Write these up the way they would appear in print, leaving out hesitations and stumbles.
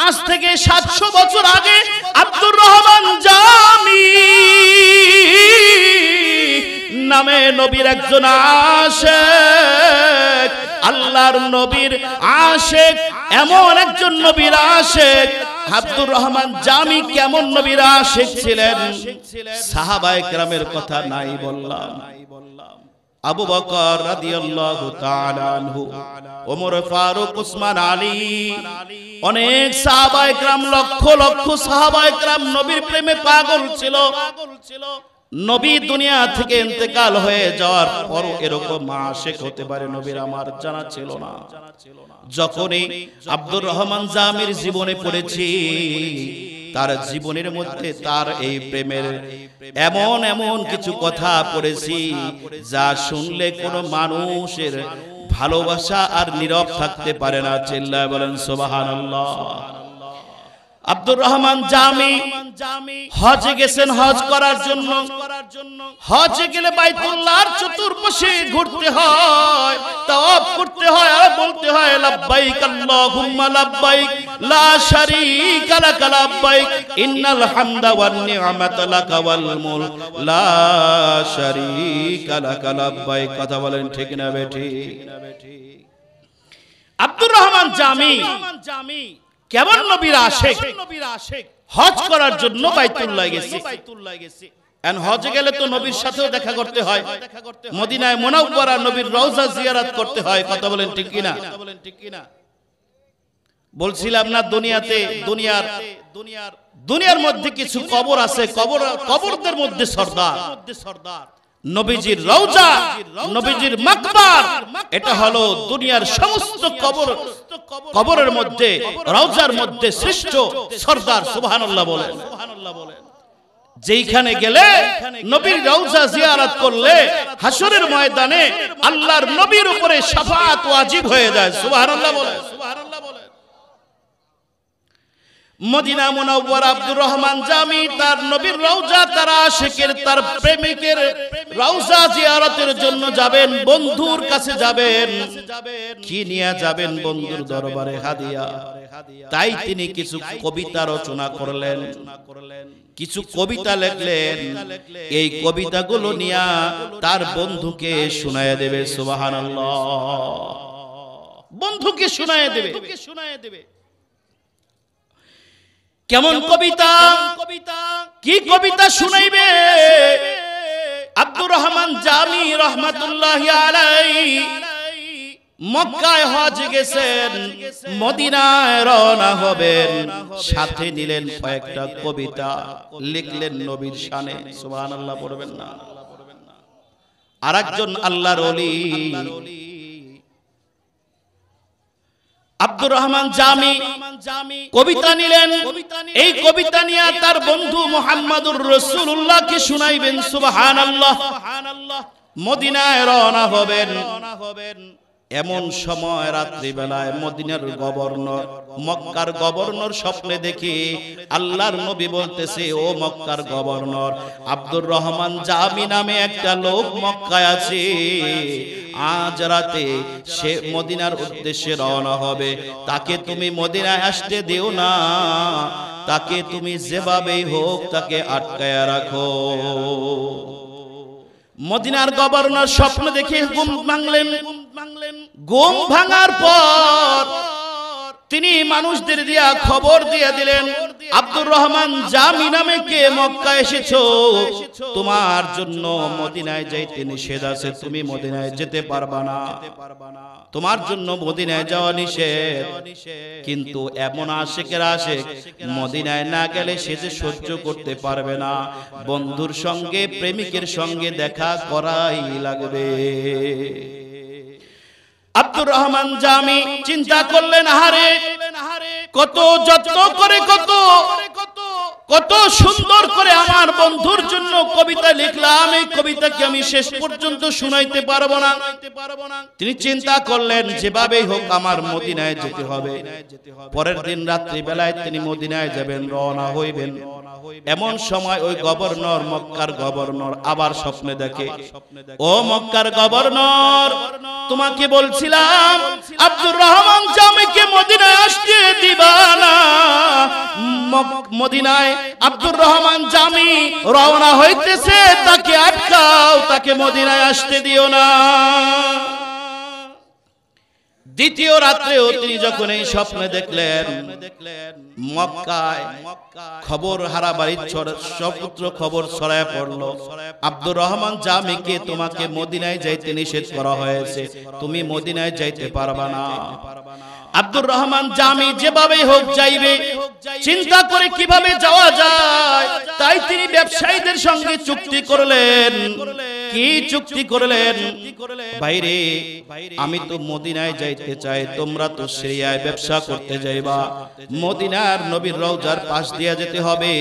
আজ থেকে 700 বছর আগে আব্দুর রহমান জামি নামে নবীর একজন আশিক, আল্লাহর নবীর আশিক, এমন একজন নবীর আশিক। আব্দুর রহমান জামি কেমন নবীর আশিক ছিলেন, সাহাবায়ে কেরামের কথা নাই বললাম। আবু বকর রাদিয়াল্লাহু তাআলা আনহু, ওমর ফারুক, উসমান, আলী, অনেক সাহাবায়ে কেরাম, লক্ষ লক্ষ সাহাবায়ে কেরাম নবীর প্রেমে পাগল ছিল। নবী দুনিয়া থেকে ইন্তেকাল হয়ে যাওয়ার পর এরকম আশিক হতে পারে নবীর আমার জানা ছিল না। যখনই আব্দুর রহমান জামির জীবনে পড়েছি, তার জীবনের মধ্যে তার এই প্রেমের এমন এমন কিছু কথা পড়েছি যা শুনলে কোনো মানুষের ভালোবাসা আর নীরব থাকতে পারে না। চিল্লায় বলেন সুবহানাল্লাহ। আব্দুর রহমান জামি হজে গেছেন হজ করার জন্য। হজে গেলে বাইতুল্লাহর চতুর্পাশে ঘুরতে হয়, তাওয়াফ করতে হয় আর বলতে হয় লাব্বাইক আল্লাহুম্মা লাব্বাইক লা শারীকা লাক লাব্বাইক ইন্নাল হামদা ওয়ান নি'মাতা লাকা ওয়াল মুলক লা শারীকা লাক লাব্বাইক। কথা বলেন ঠিক না বেঠিক? আব্দুর রহমান জামি কেমন নবীর আশিক, হজ করার জন্য বাইতুল্লাহ গেছে। এন্ড হজে গেলে তো নবীর সাথেও দেখা করতে হয়, মদিনায় মুনাওয়ারা নবীর রওজা জিয়ারত করতে হয়। কথা বলেন ঠিক কিনা? বলছিলাম না, দুনিয়ার মধ্যে কিছু কবর আছে, কবরদের মধ্যে সরদার। নবীজির রওজা, নবীজির মাকবার, এটা হলো দুনিয়ার সমস্ত কবরের মধ্যে, রওজার মধ্যে শ্রেষ্ঠ সরদার। সুবহানাল্লাহ বলেন। যেইখানে গেলে নবীর রওজা জিয়ারত করলে হাসরের ময়দানে আল্লাহর নবীর উপরে শাফাআত ওয়াজিব হয়ে যায়। সুবহানাল্লাহ বলেন। মদিনা মুনাওয়ারা আব্দুর রহমান জামি তার নবীর রওজা, তার আশিকের, তার প্রেমিকের রওজা জিয়ারতের জন্য যাবেন, বন্ধুর কাছে যাবেন। কি নিয়ে যাবেন? বন্ধুর দরবারে হাদিয়া। তাই তিনি কিছু কবিতা রচনা করলেন, কিছু কবিতা লিখলেন। এই কবিতাগুলো নিয়ে তার বন্ধুকে শোনায় দেবে। সুবহানাল্লাহ। বন্ধুকে শোনায় দেবে। কেমন কবিতা, কি কবিতা শুনাইবে? আব্দুর রহমান জামি রহমাতুল্লাহি আলাইহি মক্কায় হজ গেছেন, মদিনায় রওনা হবেন, সাথে নিলেন কয়েকটা কবিতা, লিখলেন নবীর শানে। সুবহানাল্লাহ পড়বেন না? আরেকজন আল্লাহর ওলি আব্দুর রহমান জামি কবিতা নিলেন। এই কবিতা নিয়ে তার বন্ধু মুহাম্মদুর রাসূলুল্লাহকে শুনাইবেন। সুবহানাল্লাহ। মদিনায় রওনা হবেন। এমন সময় রাত্রিবেলায় মদিনার গভর্নর, মক্কার গভর্নর স্বপ্নে দেখি আল্লাহর নবী বলতেছে, ও মক্কার গভর্নর, আব্দুর রহমান জামি নামে একটা লোক মক্কায় আছে, আজ রাতে সে মদিনার উদ্দেশ্যে রওনা হবে, তাকে তুমি মদিনায় আসতে দিও না, তাকে তুমি যেভাবেই হোক তাকে আটকায়া রাখো। মদিনার গভর্নর স্বপ্ন দেখে ঘুম ভাঙলেন। ঘুম ভাঙার পর তিনি মানুষদের দিয়া খবর দিয়ে দিলেন, আব্দুর রহমান জামি নামে কে মক্কা এসেছো, তোমার জন্য মদিনায় যাইতে নিষেধ আছে, তুমি মদিনায় যেতে পারবা না, তোমার জন্য মদিনায় যাওয়া নিষেধ। কিন্তু এমন আশিকের আশিক মদিনায় না গেলে সে যে সহ্য করতে পারবে না, বন্ধুর সঙ্গে, প্রেমিকের সঙ্গে দেখা করাই লাগবে। আব্দুর রহমান জামি চিন্তা করলেন, আহারে কত যত্ন করে, কত সুন্দর করে আমার বন্ধুর জন্য কবিতা লিখলাম, এই কবিতাকে আমি শেষ পর্যন্ত শুনাইতে পারবো না। তিনি চিন্তা করলেন, যেভাবেই হোক আমার মদিনায় যেতে হবে। পরের দিন রাত্রি বেলায় তিনি মদিনায় যাবেন, রওনা হইবেন। এমন সময় ওই গভর্নর, মক্কার গভর্নর আবার স্বপ্নে দেখে, ও মক্কার গভর্নর, তোমাকে বলছিলাম আব্দুর রহমান জামিকে মদিনায় আসতে দিবা না, মদিনায় আব্দুর রহমান জামি রওনা হইতেছে, তাকে আটকাও, তাকে মদিনায় আসতে দিও না। দ্বিতীয় রাত্রেও তিনি যখন এই স্বপ্নে দেখলেন, মক্কায় খবর হারাবাড়ির সপুত্র খবর ছড়ায় পড়লো, আব্দুর রহমান জামিকে তোমাকে মদিনায় যাইতে নিষেধ করা হয়েছে, তুমি মদিনায় যাইতে পারবা না। আব্দুর রহমান জামি যেভাবে হোক যাইবে, চিন্তা করে কিভাবে যাওয়া যায়, তাই তিনি ব্যবসায়ীদের সঙ্গে চুক্তি করলেন। কি চুক্তি করলেন? বাইরে আমি তো মদিনায় যাইতে চাই, তোমরা তো সিরিয়ায় ব্যবসা করতে যাইবা, মদিনার নবীর রওজার পাশ দিয়া যেতে হবে,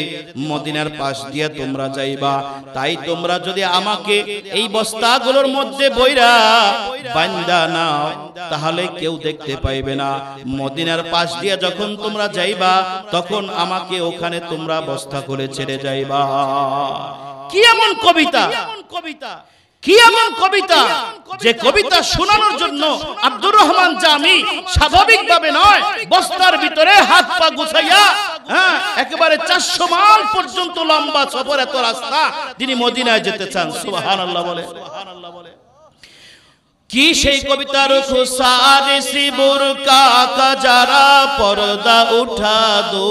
মদিনার পাশ দিয়া তোমরা যাইবা, তাই তোমরা যদি আমাকে এই বস্তাগুলোর মধ্যে বইরা বান্দা নাও, তাহলে কেউ দেখতে পাইবে না। মদিনার পাশ দিয়া যখন তোমরা যাইবা, তখন আমাকে ওখানে তোমরা বস্তা করে ছেড়ে যাইবা। কি এমন কবিতা, কি এমন কবিতা, যে কবিতা শোনানোর জন্য আব্দুর রহমান জামি স্বাভাবিকভাবে নয়, বস্তার ভিতরে হাত পা গুছাইয়া একেবারে 400 মাইল পর্যন্ত লম্বা সফর, এত রাস্তা তিনি মদিনায় যেতে চান। সুবহানাল্লাহ বলে। কি সেই কবিতা? রুখসারে সি বুরকা কা যারা পর্দা উঠা দো,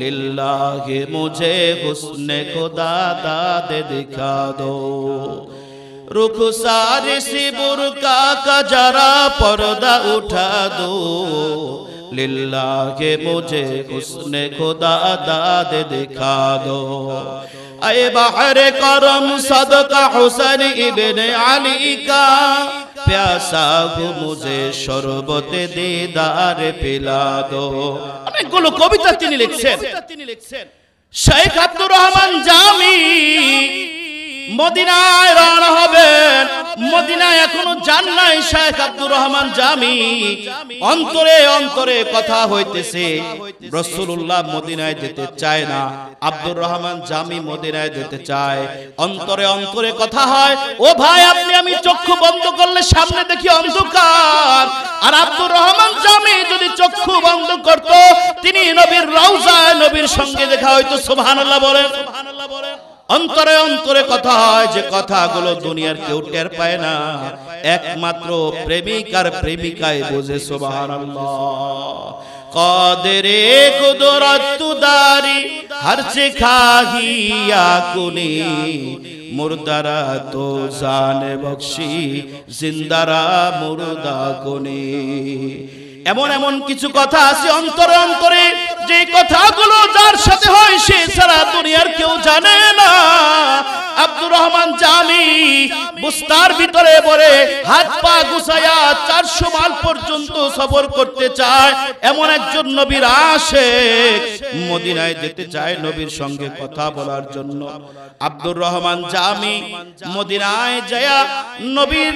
লিল্লাহি মুঝে হুসনে খুদা দাদে দিখা দো। रुखसारे से बुरका का जरा पर्दा उठा दो, लिल्लाह मुझे हुस्ने खुदा दाद दिखा दो। अये बहरे करम सदका हुसैन इब्ने अली का, प्यासा हूँ मुझे शरबत दीदार पिला दो। অনেকগুলো কবিতা তিনি লিখছেন। শেখ আব্দুর রহমান জামি মদিনায় রওনা হবেন, মদিনায় এখনো যান নাই শেখ আব্দুর রহমান জামি। অন্তরে অন্তরে কথা হইতেছে, রাসূলুল্লাহ মদিনায় যেতে চায় না, আব্দুর রহমান জামি মদিনায় যেতে চায়। অন্তরে অন্তরে কথা হয়, ও ভাই আপনি আমি চক্ষু বন্ধ করলে সামনে দেখি অন্ধকার, আর আব্দুর রহমান জামি যদি চক্ষু বন্ধ করত, তিনি নবীর রওজায় নবীর সঙ্গে দেখা হইতো। সুবহানাল্লাহ বলেন। অন্তরে অন্তরে কথা হয়, যে কথাগুলো দুনিয়ার কেউ টের পায় না, একমাত্র প্রেমিক আর প্রেমিকাই বোঝে। সুবহানাল্লাহ। কাদেরে কুদরত তুদারি হর সে খাহিয়া কুনি, মুর্দারা তো জানে বখশি জিন্দারা মুর্দা কুনি। এমন এমন কিছু কথা আছে অন্তরে অন্তরে, যে কথাগুলো যার সাথে হয় সে সারা দুনিয়ার কেউ জানে না। আব্দুর রহমান জামি বস্তার ভিতরে পড়ে হাত পা গুছায়া 400 মাইল পর্যন্ত সফর করতে চায়, এমন একজন নবীর আশিক মদিনায় যেতে চায় নবীর সঙ্গে কথা বলার জন্য। আব্দুর রহমান জামি মদিনায় যায় নবীর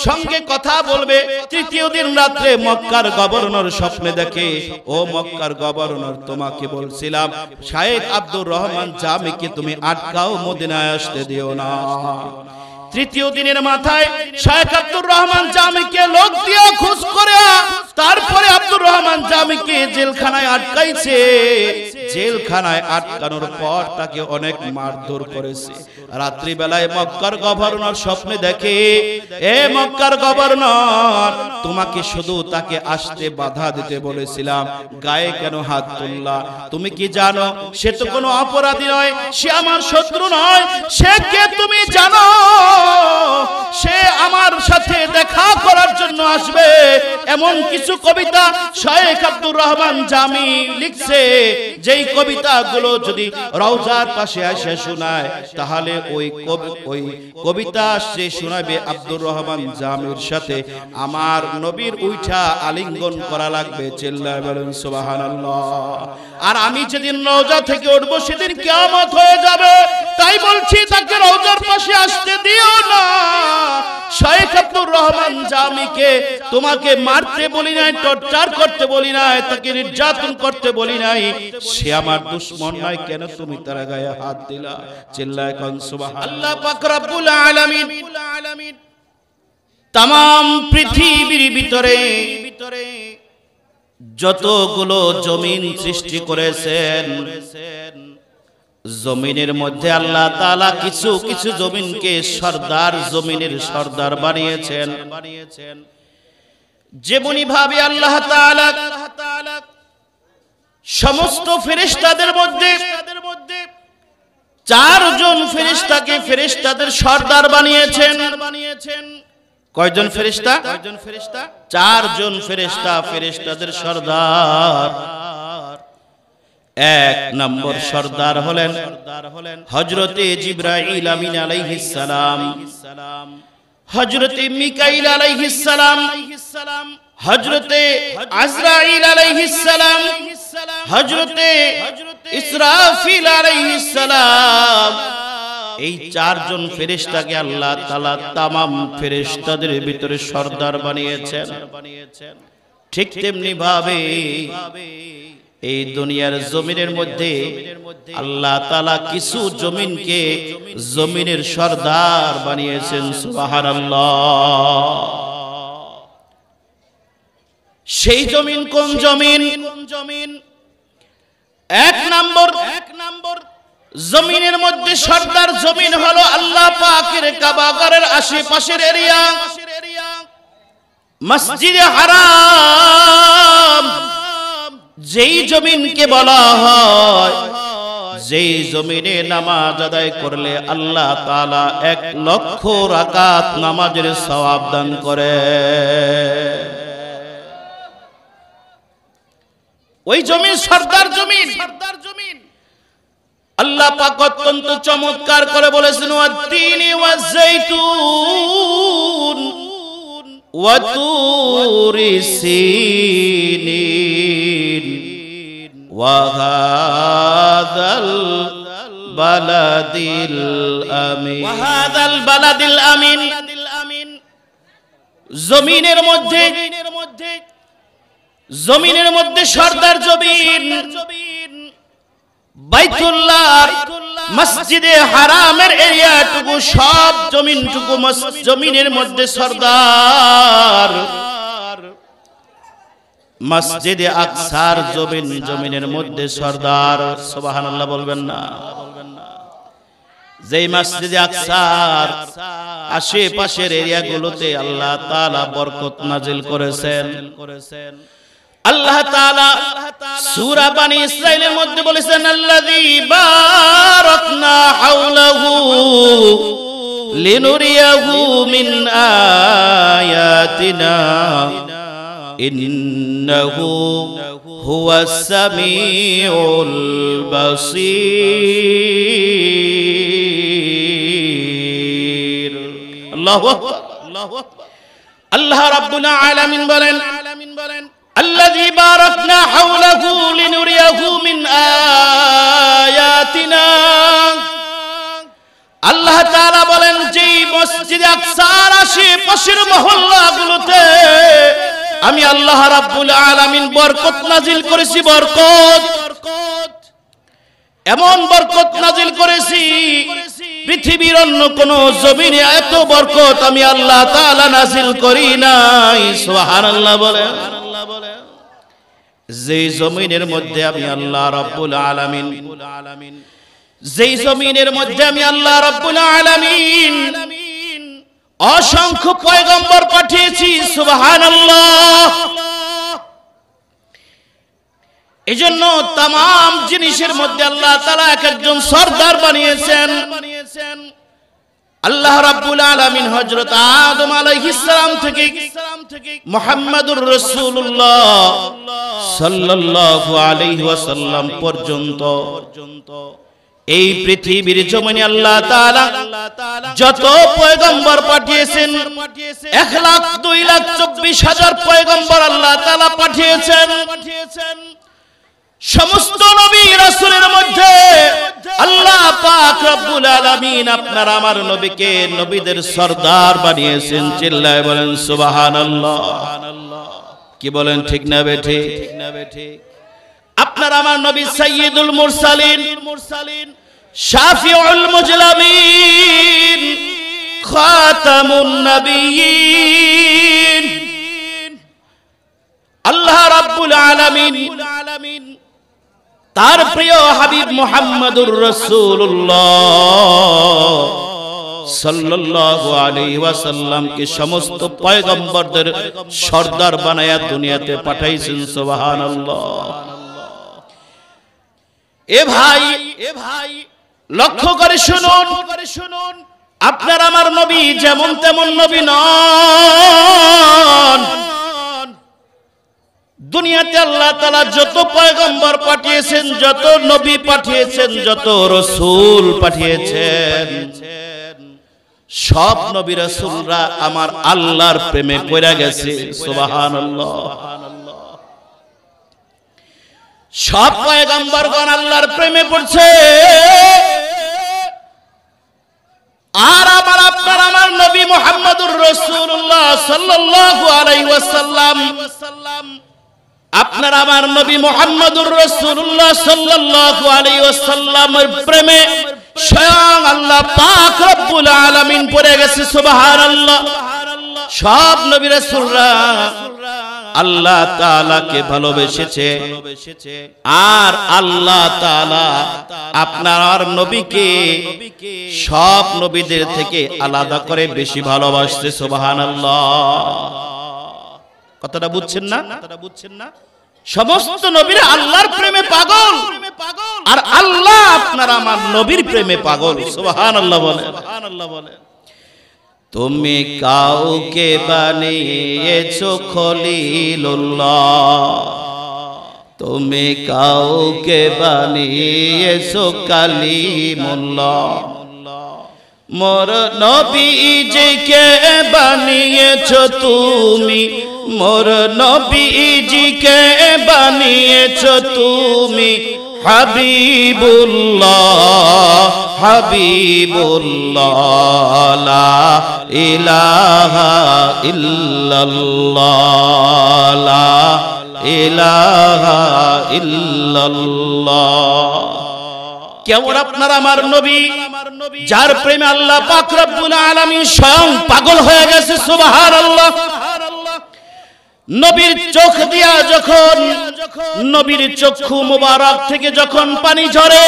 সঙ্গে কথা বলবে। তৃতীয় দিন রাত্রে মক্কার গভর্নর স্বপ্নে দেখে, ও মক্কার গভর্নর, তোমাকে বলছিলাম শেখ আব্দুর রহমান জামিকে তুমি আটকাও, মদিনায় আসতে দিও না। তৃতীয় দিনের মাথায় শেখ আব্দুর রহমান জামিকে লোক দিয়ে খোঁজ করে, তারপরে আব্দুর রহমান জামিকে জেলখানায় আটকাইছে। জেলখানায় আটকানোর পর তাকে অনেক মারধর করেছে। রাত্রি বেলায় মক্কার গভর্নর স্বপ্নে দেখে, এ মক্কার গভর্নর, তোমাকে শুধু তাকে আসতে বাধা দিতে বলেছিলাম, গায়ে কেন হাত তুললা? তুমি কি জানো সে তো কোনো অপরাধী নয়, সে আমার শত্রু নয়, সে কে তুমি জানো? সে আমার সাথে দেখা করার জন্য আসবে। এমন কিছু কবিতা শেখ আব্দুর রহমান জামি লিখছে, যেই কবিতাগুলো যদি রওজার পাশে এসে শোনায়, তাহলে ওই কবিতা সে শোনাবে আব্দুর রহমান জামির সাথে আমার নবীর উঠা আলিঙ্গন করা লাগবে। চিল্লায় বলেন সুবহানাল্লাহ। আর আমি যেদিন রওজা থেকে উঠবো সেদিন কিয়ামত হয়ে যাবে, তাই বলছি তাকে রওজার পাশে আসতে দিও না। শেখ আব্দুর রহমান জামিকে তোমাকে মারতে বলি নাই, টর্চার করতে বলি নাই, তাকে নির্যাতন করতে বলি নাই, সে আমার দুশমন নয়, কেন তুমি তার গায়ে হাত দিলা? চিল্লায় কোন সুবহানাল্লাহ। আল্লাহ পাক রব্বুল আলামিন তাম পৃথিবীর ভিতরে যতগুলো জমিন সৃষ্টি করেছেন, জমিনের মধ্যে আল্লাহ তাআলা কিছু কিছু জমিনকে সর্দার, জমিনের সর্দার বানিয়েছেন। যেমনি ভাবে আল্লাহ তাআলা সমস্ত ফেরেশতাদের মধ্যে 4 জন ফেরেশতাকে ফেরেশতাদের সর্দার বানিয়েছেন। কয়জন ফেরেশতা? 4 জন ফেরেশতা ফেরেশতাদের সর্দার। 1 নম্বর সর্দার হলেন হযরতে জিবরাইল আমিন আলাইহিস সালাম, হযরতে মিকাইল আলাইহিস সালাম, হযরতে আজরাইল আলাইহিস সালাম, হযরতে ইসরাফিল আলাইহিস সালাম। এই 4 জন ফেরেশতাকে আল্লাহ তাআলা तमाम ফেরেশতাদের ভিতরে সর্দার বানিয়েছেন। ঠিক তেমনি ভাবে এই দুনিয়ার জমিনের মধ্যে আল্লাহ তাআলা কিছু জমিনকে জমিনের সর্দার বানিয়েছেন। সুবহানাল্লাহ। সেই জমিন কোন জমিন? 1 নম্বর জমিনের মধ্যে সর্দার জমিন হলো আল্লাহ পাকের কাবা ঘরের আশেপাশের এরিয়া, মসজিদে হারাম। যেই জমিনকে বলা হয়, যেই জমিনে নামাজ আদায় করলে আল্লাহ তাআলা 1 লক্ষ রাকাত নামাজের সওয়াব দান করে, ওই জমিন সর্দার জমিন। আল্লাহ পাক অত্যন্ত চমৎকার করে বলেছেন, ওয়াত-তিনি ওয়াজ-যাইতুন ওয়া তুরি সিনিন ওয়া হাযাল বালাদিল আমিন। ওয়া হাযাল বালাদিল আমিন। জমিনের মধ্যে সর্দার জমিন, বাইতুল্লাহ, মসজিদে হারামের এরিয়াটুকু, সব জমিনটুকু জমিনের মধ্যে সর্দার। মসজিদে আকসার জমিনের মধ্যে সর্দার। সুবহানাল্লাহ বলবেন না? যেই মসজিদে আকসার আশেপাশের এরিয়াগুলোতে আল্লাহ তাআলা বরকত নাজিল করেছেন। আল্লাহ তাআলা সূরা বানি ইসরাঈলের মধ্যে বলেছেন, আল্লাযী বারাকনা হাওলাহু লিনুরিয়াহু মিন আয়াতিনা ইন্নাহু হুয়াস সামিউল বাসীর। আল্লাহু আকবার। আল্লাহ রাব্বুল আলামিন বলেন, الذي باركنا حوله لنريه من آياتنا। আল্লাহ তাআলা বলেন, যে মসজিদে আকসার আশেপাশের মহল্লাগুলোতে আমি আল্লাহ রাব্বুল আলামিন বরকত নাজিল করেছি। বরকত, এমন বরকত নাজিল করেছি পৃথিবীর অন্য কোন জমিনে এত বরকত আমি আল্লাহ তাআলা নাজিল করি নাই। সুবহানাল্লাহ বলেন। যেই জমিনের মধ্যে আমি আল্লাহ রাব্বুল আলামিন, যেই জমিনের মধ্যে আমি আল্লাহ রাব্বুল আলামিন অসংখ্য পয়গম্বর পাঠিয়েছি। সুবহানাল্লাহ। এজন্য तमाम জিনিসের মধ্যে আল্লাহ তাআলা এক একজন সর্দার বানিয়েছেন। আল্লাহ রাব্বুল আলামিন হযরত আদম আলাইহিস সালাম থেকে মুহাম্মাদুর রাসূলুল্লাহ সাল্লাল্লাহু আলাইহি ওয়াসাল্লাম পর্যন্ত এই পৃথিবীর জমিনে আল্লাহ তাআলা যত পয়গম্বর পাঠিয়েছেন, 1,02,24,000 পয়গম্বর আল্লাহ তাআলা পাঠিয়েছেন। সমস্ত নবী রাসূলের মধ্যে আল্লাহ পাক রব্বুল আলামিন আপনার আমার নবীকে নবীদের সরদার বানিয়েছেন। চিল্লায়ে বলেন সুবহানাল্লাহ। কি বলেন, ঠিক না বেঠিক? আপনার আমার নবী সাইয়্যিদুল মুরসালিন, শাফিউল মুজলামিন, খাতামুন নবিয়্যিন, আল্লাহ রাব্বুল আলামিন তার প্রিয় হাবিব মুহাম্মদুর রাসূলুল্লাহ সাল্লাল্লাহু আলাইহি ওয়াসাল্লাম কে সমস্ত পয়গম্বরদের সরদার বানায়া দুনিয়াতে পাঠাইছেন। সুবহানাল্লাহ। এ ভাই লক্ষ্য করে শুনুন, আপনার আমার নবী যেমন তেমন নবী নন। দুনিয়াতে আল্লাহ তাআলা যত পয়গম্বর পাঠিয়েছেন, যত নবী পাঠিয়েছেন, যত রাসূল পাঠিয়েছেন, সব নবী রাসূলরা আমার আল্লাহর প্রেমে পড়ে গেছে। সুবহানাল্লাহ। সব পয়গম্বরগণ আল্লাহর প্রেমে পড়ছে। আর আপনার আমার নবী মুহাম্মদুর রাসূলুল্লাহ সাল্লাল্লাহু আলাইহি ওয়াসাল্লাম, আপনার আমার নবী মুহাম্মদুর রাসূলুল্লাহ সাল্লাল্লাহু আলাইহি ওয়াসাল্লামের প্রেমে স্বয়ং আল্লাহ পাক রব্বুল আলামিন পড়ে গেছে। সুবহানাল্লাহ। সব নবী রাসূলরা আল্লাহ তাআলাকে ভালোবেসেছে, আর আল্লাহ তাআলা আপনার নবীকে সব নবীদের থেকে আলাদা করে বেশি ভালোবাসছে। সুবহানাল্লাহ। কথাটা বুঝছেন না? সমস্ত নবীরা আল্লাহর প্রেমে পাগল, আর আল্লাহ আপনার আমার নবীর প্রেমে পাগল। সুবহানাল্লাহ বলেন। তুমি কাউকে বানিয়েছো খলিলুল্লাহ, তুমি কাউকে বানিয়েছো কালিমুল্লাহ, মোর নবীজিকে বানিয়েছো তুমি, মোর নবীজিকে বানিয়েছো তুমি হাবিবুল্লাহ, হাবিবুল্লাহ, লা ইলাহা ইল্লাল্লাহ, লা ইলাহা ইল্লাল্লাহ। কেমন আপনার আমার নবী, যার প্রেমে আল্লাহ পাক রব্বুল আলামিন স্বয়ং পাগল হয়ে গেছে। সুবহানাল্লাহ। নবীর চোখ দিয়া যখন, নবীর চক্ষু মুবারক থেকে যখন পানি ঝরে,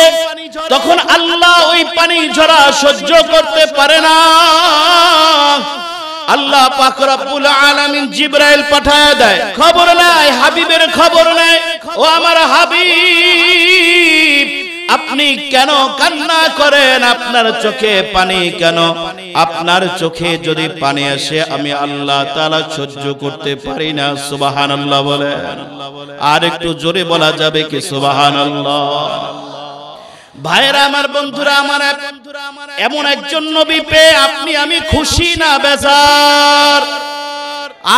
তখন আল্লাহ ওই পানি ঝরা সহ্য করতে পারে না। আল্লাহ পাক রব্বুল আলামিন জিবরাইল পাঠায় দেয়। খবর নাই, হাবিবের খবর নাই। ও আমার হাবিব, আপনি কেন কান্না করেন? আপনার চোখে পানি কেন? আপনার চোখে যদি পানি আসে আমি আল্লাহ তাআলা সহ্য করতে পারি না। সুবহানাল্লাহ বলেন। আর একটু জোরে বলা যাবে কি সুবহানাল্লাহ? ভাইরা আমার, বন্ধুরা আমার, এমন একজন নবী পেয়ে আপনি আমি খুশি না বেজার?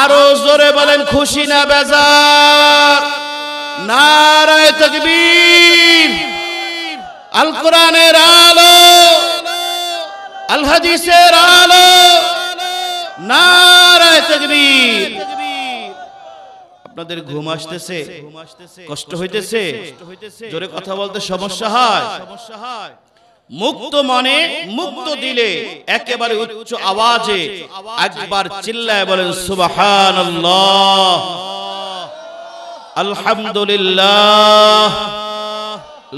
আরো জোরে বলেন, খুশি না বেজার? নারায়ে তাকবীর। আল কোরআনের আলো, আল হাদিসের আলো, নারায়ে তাকবীর। আপনাদের ঘুম আসতেছে? কষ্ট হইতেছে? জোরে কথা বলতে সমস্যা হয়? মুক্ত মনে, মুক্ত দিলে একেবারে উচ্চ আওয়াজে একবার চিল্লায় বলেন সুবহানাল্লাহ, আলহামদুলিল্লাহ,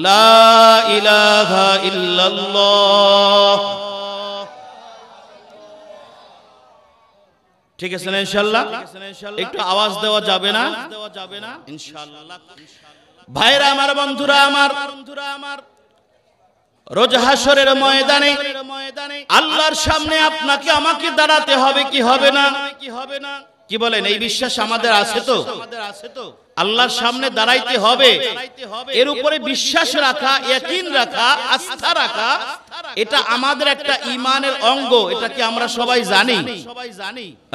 লা ইলাহা ইল্লাল্লাহ। ঠিক আছে না ইনশাআল্লাহ? একটু আওয়াজ দেওয়া যাবে না ইনশাআল্লাহ? ভাইরা আমার, বন্ধুরা আমার, রোজ হাসরের ময়দানে আল্লাহর সামনে আপনাকে আমাকে দাঁড়াতে হবে কি হবে না? কি বলেন? এই বিশ্বাস আমাদের আছে তো? আল্লাহর সামনে দাঁড়াইতে হবে, এর উপরে বিশ্বাস রাখা, ইয়াকিন রাখা, আস্থা রাখা, এটা আমাদের একটা ঈমানের অঙ্গ। এটা কি আমরা সবাই জানি?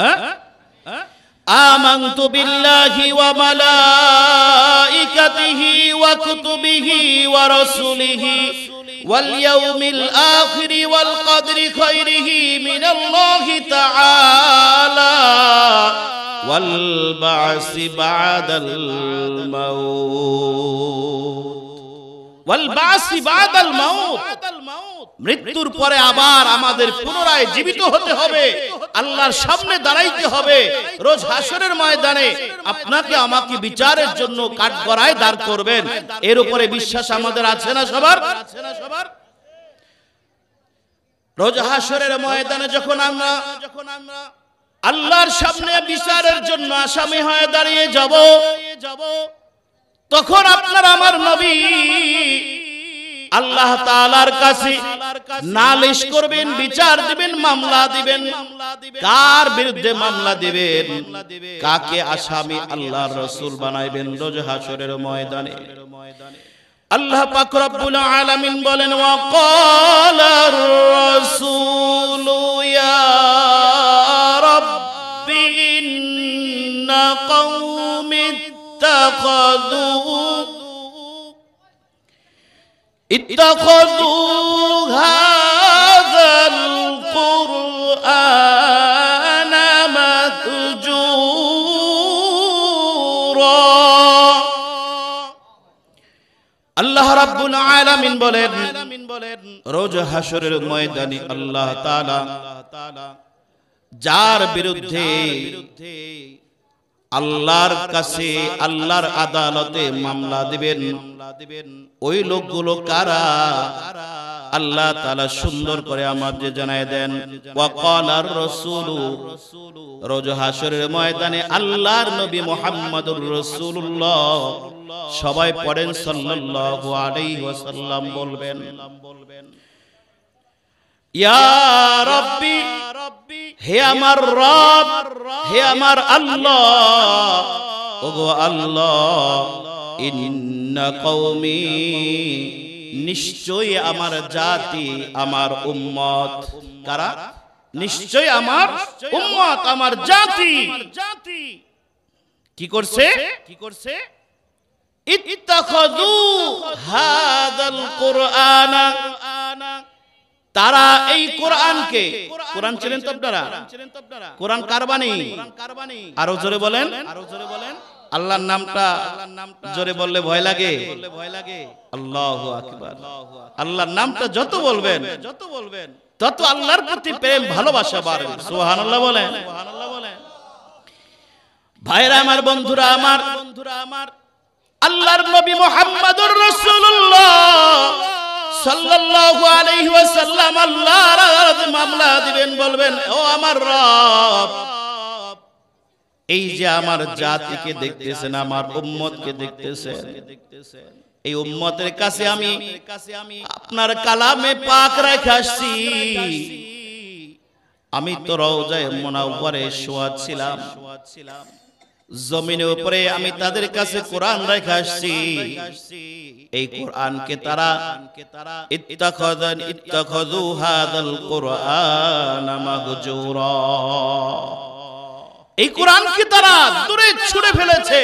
হ্যাঁ? আমানতু বিল্লাহি ওয়া মালাইকাতিহি ওয়া কুতুবিহি ওয়া রাসূলিহি ওয়াল ইয়াউমিল আখির ওয়াল কদরি খায়রিহি মিনাল্লাহি তাআলা ওয়াল বা'সি বা'দাল মাউত, ওয়াল বা'সি বা'দাল মাউত। মৃত্যুর পরে আবার আমাদের পুনরায় জীবিত হতে হবে। আল্লাহর সামনে দাঁড়াইতে হবে রোজ হাসরের ময়দানে আপনাকে আমাকে বিচারের জন্য কাঠগড়ায় দাঁড় করবেন এর উপরে বিশ্বাস আমাদের আছে না সবার রোজ হাসরের ময়দানে যখন আমরা আল্লাহর সামনে বিচারের জন্য আসামি হয়ে দাঁড়িয়ে যাব তখন আপনার আমার নবী আল্লাহ তাআলার কাছে নালিশ করবেন বিচার দিবেন মামলা দিবেন কার বিরুদ্ধে মামলা দিবেন কাকে আসামি আল্লাহর রাসূল বানাইবেন রোজ হাসরের ময়দানে আল্লাহ পাক রব্বুল আলামিন বলেন ওয়া ক্বালার রাসূলু ইয়া রাব্বি ইন্না কওমি اتخذوا هذا القرآن مهجورا আল্লাহ রাব্বুল আলামিন বলেন রোজ হাসরের ময়দানে আল্লাহ তাআলা যার বিরুদ্ধে আল্লাহর কাছে আল্লাহর আদালতে মামলা দিবেন ওই লোকগুলো কারা আল্লাহ তাআলা সুন্দর করে আমাদের জানায় দেন ওয়া ক্বালার রাসূলু রোজ হাসরের ময়দানে আল্লাহর নবী মুহাম্মদুর রাসূলুল্লাহ সবাই পড়েন সাল্লাল্লাহু আলাইহি ওয়াসাল্লাম বলবেন ইয়া রাব্বি হে আমার রব হে আমার আল্লাহ ওগো আল্লাহ ইন্না কওমি নিশ্চয়ই আমার জাতি আমার উম্মত কারা নিশ্চয়ই আমার উম্মত আমার জাতি কি করছে ইত্তাখাযু হাযাল কুরআনা তারা এই কোরআনকে কোরআন ছিলেন তো আপনারা কোরআন কার বাণী আরো জোরে বলেন আল্লাহর নামটা জোরে বললে ভয় লাগে আল্লাহু আকবার আল্লাহর নামটা যত বলবেন তত আল্লাহর প্রতি প্রেম ভালোবাসা বাড়বে সুবহানাল্লাহ বলেন ভাইরা আমার বন্ধুরা আমার আল্লাহর নবী মুহাম্মদুর রাসূলুল্লাহ সাল্লাল্লাহু আলাইহি ওয়াসাল্লাম আল্লাহর মামলা দিবেন বলবেন ও আমার রব এই যে আমার জাতিকে দেখতেছেন আমার উম্মতকে দেখতেছেন এই উম্মতের কাছে আমি আপনার কালামে পাক রেখে আসছি আমি তো রওজায়ে মুনাওয়ারে শোয়া ছিলাম জমিনের উপরে আমি তাদের কাছে কোরআন রেখে আসছি এই কোরআনকে তারা ইত্তাখাযু হাযাল কুরআন মাহজুরা এই কোরআনকে তারা দূরে ছুঁড়ে ফেলেছে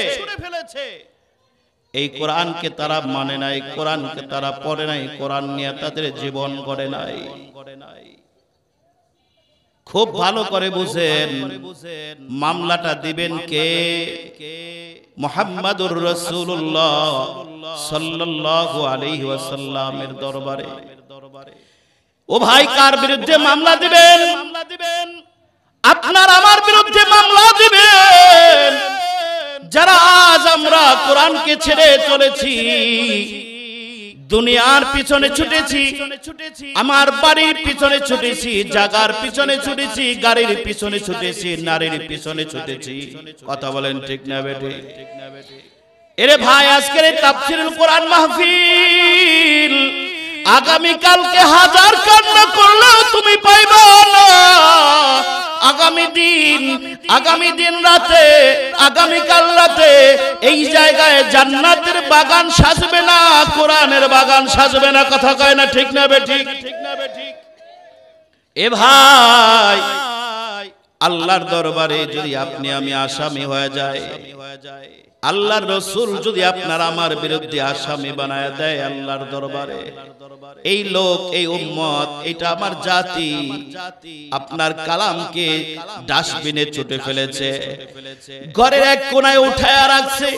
এই কোরআনকে তারা মানে নাই কোরআনকে তারা পড়ে নাই কোরআন নিয়ে তাদের জীবন গড়ে নাই খুব ভালো করে বুঝেন মামলাটা দিবেন কে মুহাম্মাদুর রাসূলুল্লাহ সাল্লাল্লাহু আলাইহি ওয়াসাল্লামের দরবারে ও ভাই কার বিরুদ্ধে মামলা দিবেন আপনার আমার বিরুদ্ধে মামলা দিবেন যারা আজ আমরা কোরআনকে ছেড়ে চলেছি দুনিয়ার পিছনে ছুটেছি আমার বাড়ির পিছনে ছুটেছি জায়গার পিছনে ছুটেছি গাড়ির পিছনে ছুটেছি নারীর পিছনে ছুটেছি কথা বলেন ঠিক না বেটি এরে ভাই আজকের এই তাফসীরুল কোরআন মাহফিল আগামী কালকে হাজার কান্না করলেও তুমি পাইবা না আগামী দিন রাতে আগামী কাল রাতে এই জায়গায় জান্নাতের বাগান সাজবে না কোরআনের বাগান সাজবে না কথা কয় না ঠিক না বেঠিক এ ভাই আল্লাহর দরবারে যদি আপনি আমি আসামি হয়ে যায় আল্লাহর রাসূল যদি আপনার আমার বিরুদ্ধে আসামি বানায় দেয় আল্লাহর দরবারে এই লোক এই উম্মত এটা আমার জাতি আপনার কালামকে ডাস্টবিনে ছুটে ফেলেছে ঘরের এক কোণায় উঠায়া রাখছে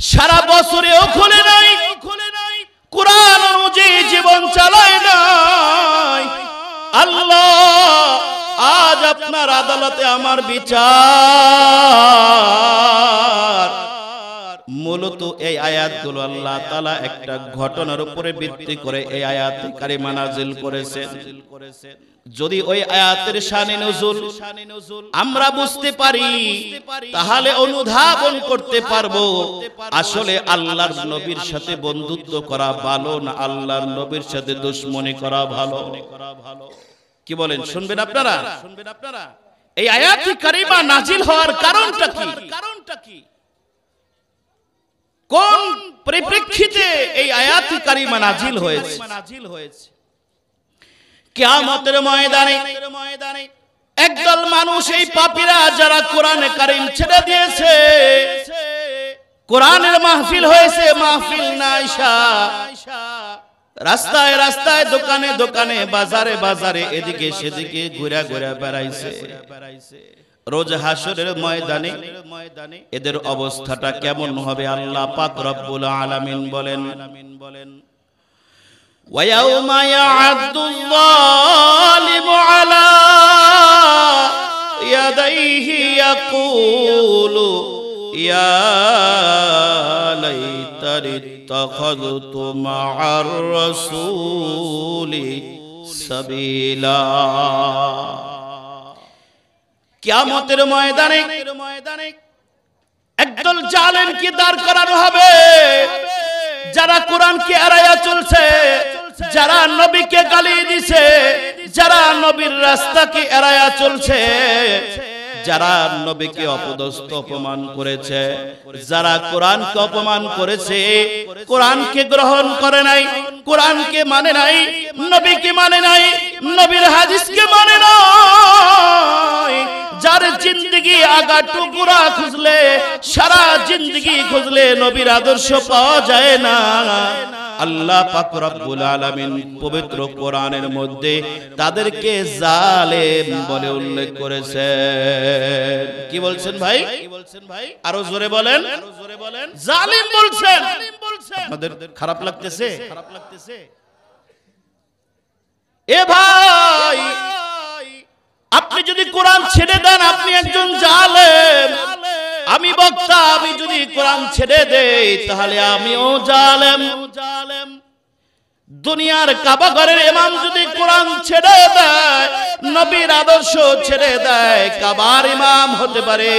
সারা বছরেও খোলে নাই কোরআন অনুযায়ী জীবন চালায় নাই আল্লাহ আজ আপনার আদালতে আমার বিচার। মূলত এই আয়াতগুলো আল্লাহ তাআলা একটা ঘটনার উপরে ভিত্তি করে এই আয়াত কারিমা নাযিল করেছেন। যদি ওই আয়াতের শানে নুজুল আমরা বুঝতে পারি, তাহলে অনুধাবন করতে পারবো আসলে আল্লাহর নবীর সাথে বন্ধুত্ব করা ভালো না আল্লাহর নবীর সাথে দুশমনি করা ভালো। কি বলেন, শুনবেন আপনারা? এই আয়াত কারিমা নাযিল হওয়ার কারণটা কি? কোন পরিপ্রেক্ষিতে এই আয়াত কারিমা নাযিল হয়েছে? কিয়ামতের ময়দানে একদল মানুষ, এই পাপীরা যারা কোরআনে কারীম ছেড়ে দিয়েছে, কোরআনের মাহফিল হয়েছে, মাহফিল না আইসা রাস্তায় রাস্তায়, দোকানে দোকানে, বাজারে বাজারে, এদিকে সেদিকে ঘুরা ঘুরা বেড়াইছে। রোজ হাসরের ময়দানে এদের অবস্থাটা কেমন হবে? আল্লাহ পাক রব্বুল আলামিন বলেন, وَيَوْمَ يَعَضُّ الظَّالِمُ عَلَى يَدَيْهِ يَقُولُ يَا لَيْتَنِي اتَّخَذْتُ مَعَ الرَّسُولِ سَبِيلًا। কিয়ামতের ময়দানে একদল জালেমকে দাঁড় করানো হবে, যারা কোরআনকে এড়াইয়া চলছে, যারা নবীকে গালি দিছে, যারা নবীর রাস্তাকে এড়াইয়া চলছে, যারা নবীকে অপদস্থ অপমান করেছে, যারা কোরআনকে অপমান করেছে, কোরআনকে গ্রহণ করে নাই, কোরআনকে মানে নাই, নবীকে মানে নাই, নবীর হাদিসকে মানে নাই, যার জিন্দগি আগা টুকরা খুঁজলে, সারা জিন্দগি খুঁজলে নবীর আদর্শ পাওয়া যায় না। আল্লাহ পাক রব্বুল আলামিন পবিত্র কোরআনের মধ্যে তাদেরকে জালেম বলে উল্লেখ করেছেন। কি বলছেন ভাই? আরো জোরে বলেন। জালিম বলছেন। আপনাদের খারাপ লাগতেছে? এ ভাই, আপনি যদি কোরআন ছেড়ে দেন আপনি একজন জালেম। আমি বক্তা, আমি যদি কোরআন ছেড়ে দেই তাহলে আমিও জালেম। দুনিয়ার কাবা ঘরের ইমাম যদি কোরআন ছেড়ে দেয়, নবীর আদর্শ ছেড়ে দেয়, কাবার ইমাম হতে পারে,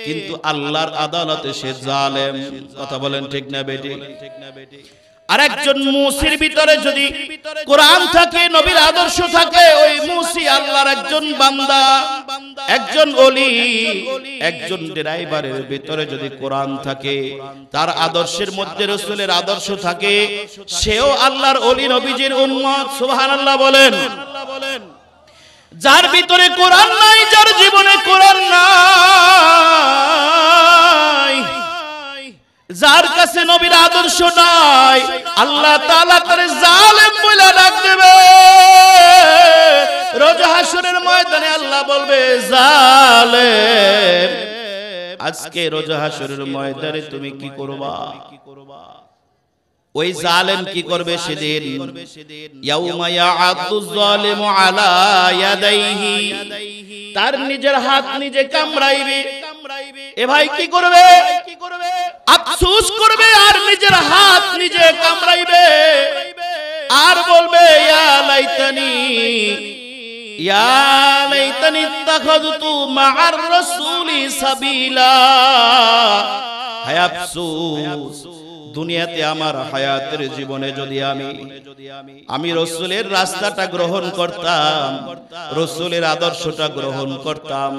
কিন্তু আল্লাহর আদালতে সে জালেম। কথা বলেন ঠিক না বেটি? আর একজন মুসির ভিতরে যদি কোরআন থাকে, নবীর আদর্শ থাকে, ওই মুসি আল্লাহর একজন বান্দা, একজন ওলি। একজন ড্রাইভারের ভিতরে যদি কোরআন থাকে, তার আদর্শের মধ্যে রাসূলের আদর্শ থাকে, সেও আল্লাহর ওলি, নবীজির উম্মত। সুবহানাল্লাহ বলেন। যার ভিতরে কোরআন নাই, যার জীবনে কোরআন নাই, যার কাছে নবীর আদর্শ নাই, আল্লাহ তাআলা তারে জালেম বলে ডাক দেবে। রোজ হাসরের ময়দানে আল্লাহ বলবে, জালেম, আজকে রোজ হাসরের ময়দানে তুমি কি করবা? ওই জালেম কি করবে সেদিন? ইয়াউমা ইয়াআদুয যালিমু আলা ইয়াদাইহি, তার নিজের হাত নিজে কামড়াইবে। এ ভাই কি করবে? আফসোস করবে আর নিজের হাত নিজে কামড়াইবে আর বলবে, ইয়া লাইতানি ইত্তাখাযতু মা'আর রাসূলি সাবিলা। হায় আফসোস, দুনিয়াতে আমার হায়াতের জীবনে যদি আমি রাসূলের রাস্তাটা গ্রহণ করতাম, রাসূলের আদর্শটা গ্রহণ করতাম,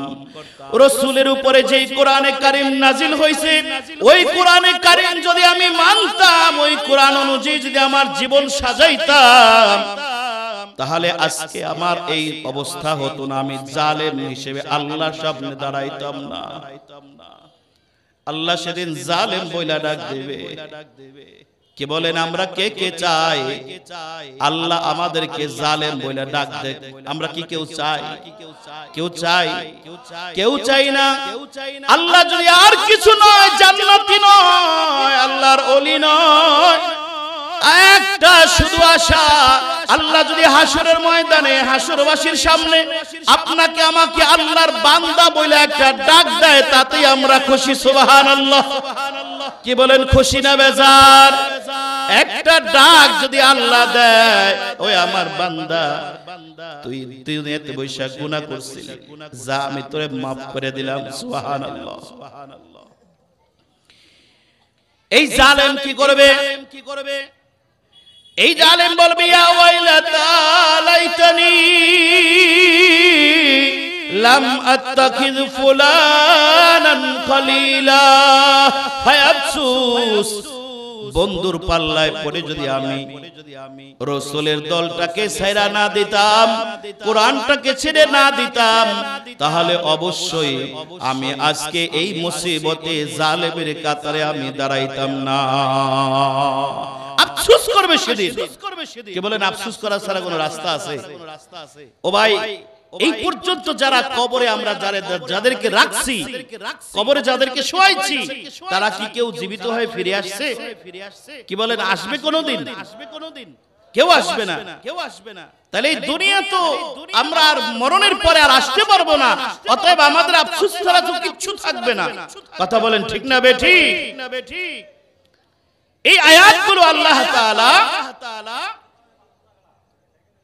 রাসূলের উপরে যেই কোরআনে কারীম নাজিল হয়েছে ওই কোরআনে কারীম যদি আমি মানতাম, ওই কোরআন অনুযায়ী যদি আমার জীবন সাজাইতাম, তাহলে আজকে আমার এই অবস্থা হতো না। আমি জালেম হিসেবে আল্লাহর সামনে দাঁড়াইতাম না। আল্লাহ সেদিন জালেম বইলা ডাক দেবে। কি বলেন, আমরা কে কে চাই আল্লাহ আমাদেরকে জালেম বইলা ডাক দেখ? আমরা কি কেউ চাই? কেউ চাই? কেউ চাই না। আল্লাহ যদি আর কিছু নয়, জান্নাতি নয়, আল্লাহর ওলি নয়, এক একটা শুধু আশা, আল্লাহ যদি হাসরের ময়দানে হাসরবাসীর সামনে আপনাকে আমাকে আল্লাহর বান্দা বলে একটা ডাক দেয়, তাতেই আমরা খুশি। সুবহানাল্লাহ। কি বলেন, খুশি না বেজার? একটা ডাক যদি আল্লাহ দেয়, ওই আমার বান্দা তুই দুনিয়াতে বৈশা গুনাহ করছিলি, যা আমি তোরে মাফ করে দিলাম। সুবহানাল্লাহ। এই জালেম কি করবে? এই জালেম বলবে, ইয়া ওয়াইলাতা লাইতানি লাম আত্তাখিয ফুলানান খলিলা। হায় আফসোস, বন্ধুর পাল্লায় পড়ে যদি আমি রাসূলের দলটাকে ছেড়ে না দিতাম, কোরআনটাকে ছেড়ে না দিতাম, তাহলে অবশ্যই আমি আজকে এই মুসিবতে জালেমের কাতারে আমি দাঁড়াইতাম না। আফসোস করবে সেদিন। কে বলেন আফসোস করা ছাড়া কোনো রাস্তা আছে? ও ভাই, এই পর্যন্ত যারা কবরে আমরা যাদেরকে রাখছি, কবরে যাদেরকে শোয়াইছি, তারা কি কেউ জীবিত হয়ে ফিরে আসছে? কি বলেন, আসবে কোনোদিন? কেউ আসবে না। তাহলে এই দুনিয়া তো আমরা আর মরণের পরে আর আসতে পারবো না, অতএব আমাদের আফসোস ছাড়া তো কিচ্ছু থাকবে না। কথা বলেন ঠিক না বেঠিক? এই আয়াতগুলো আল্লাহ তাআলা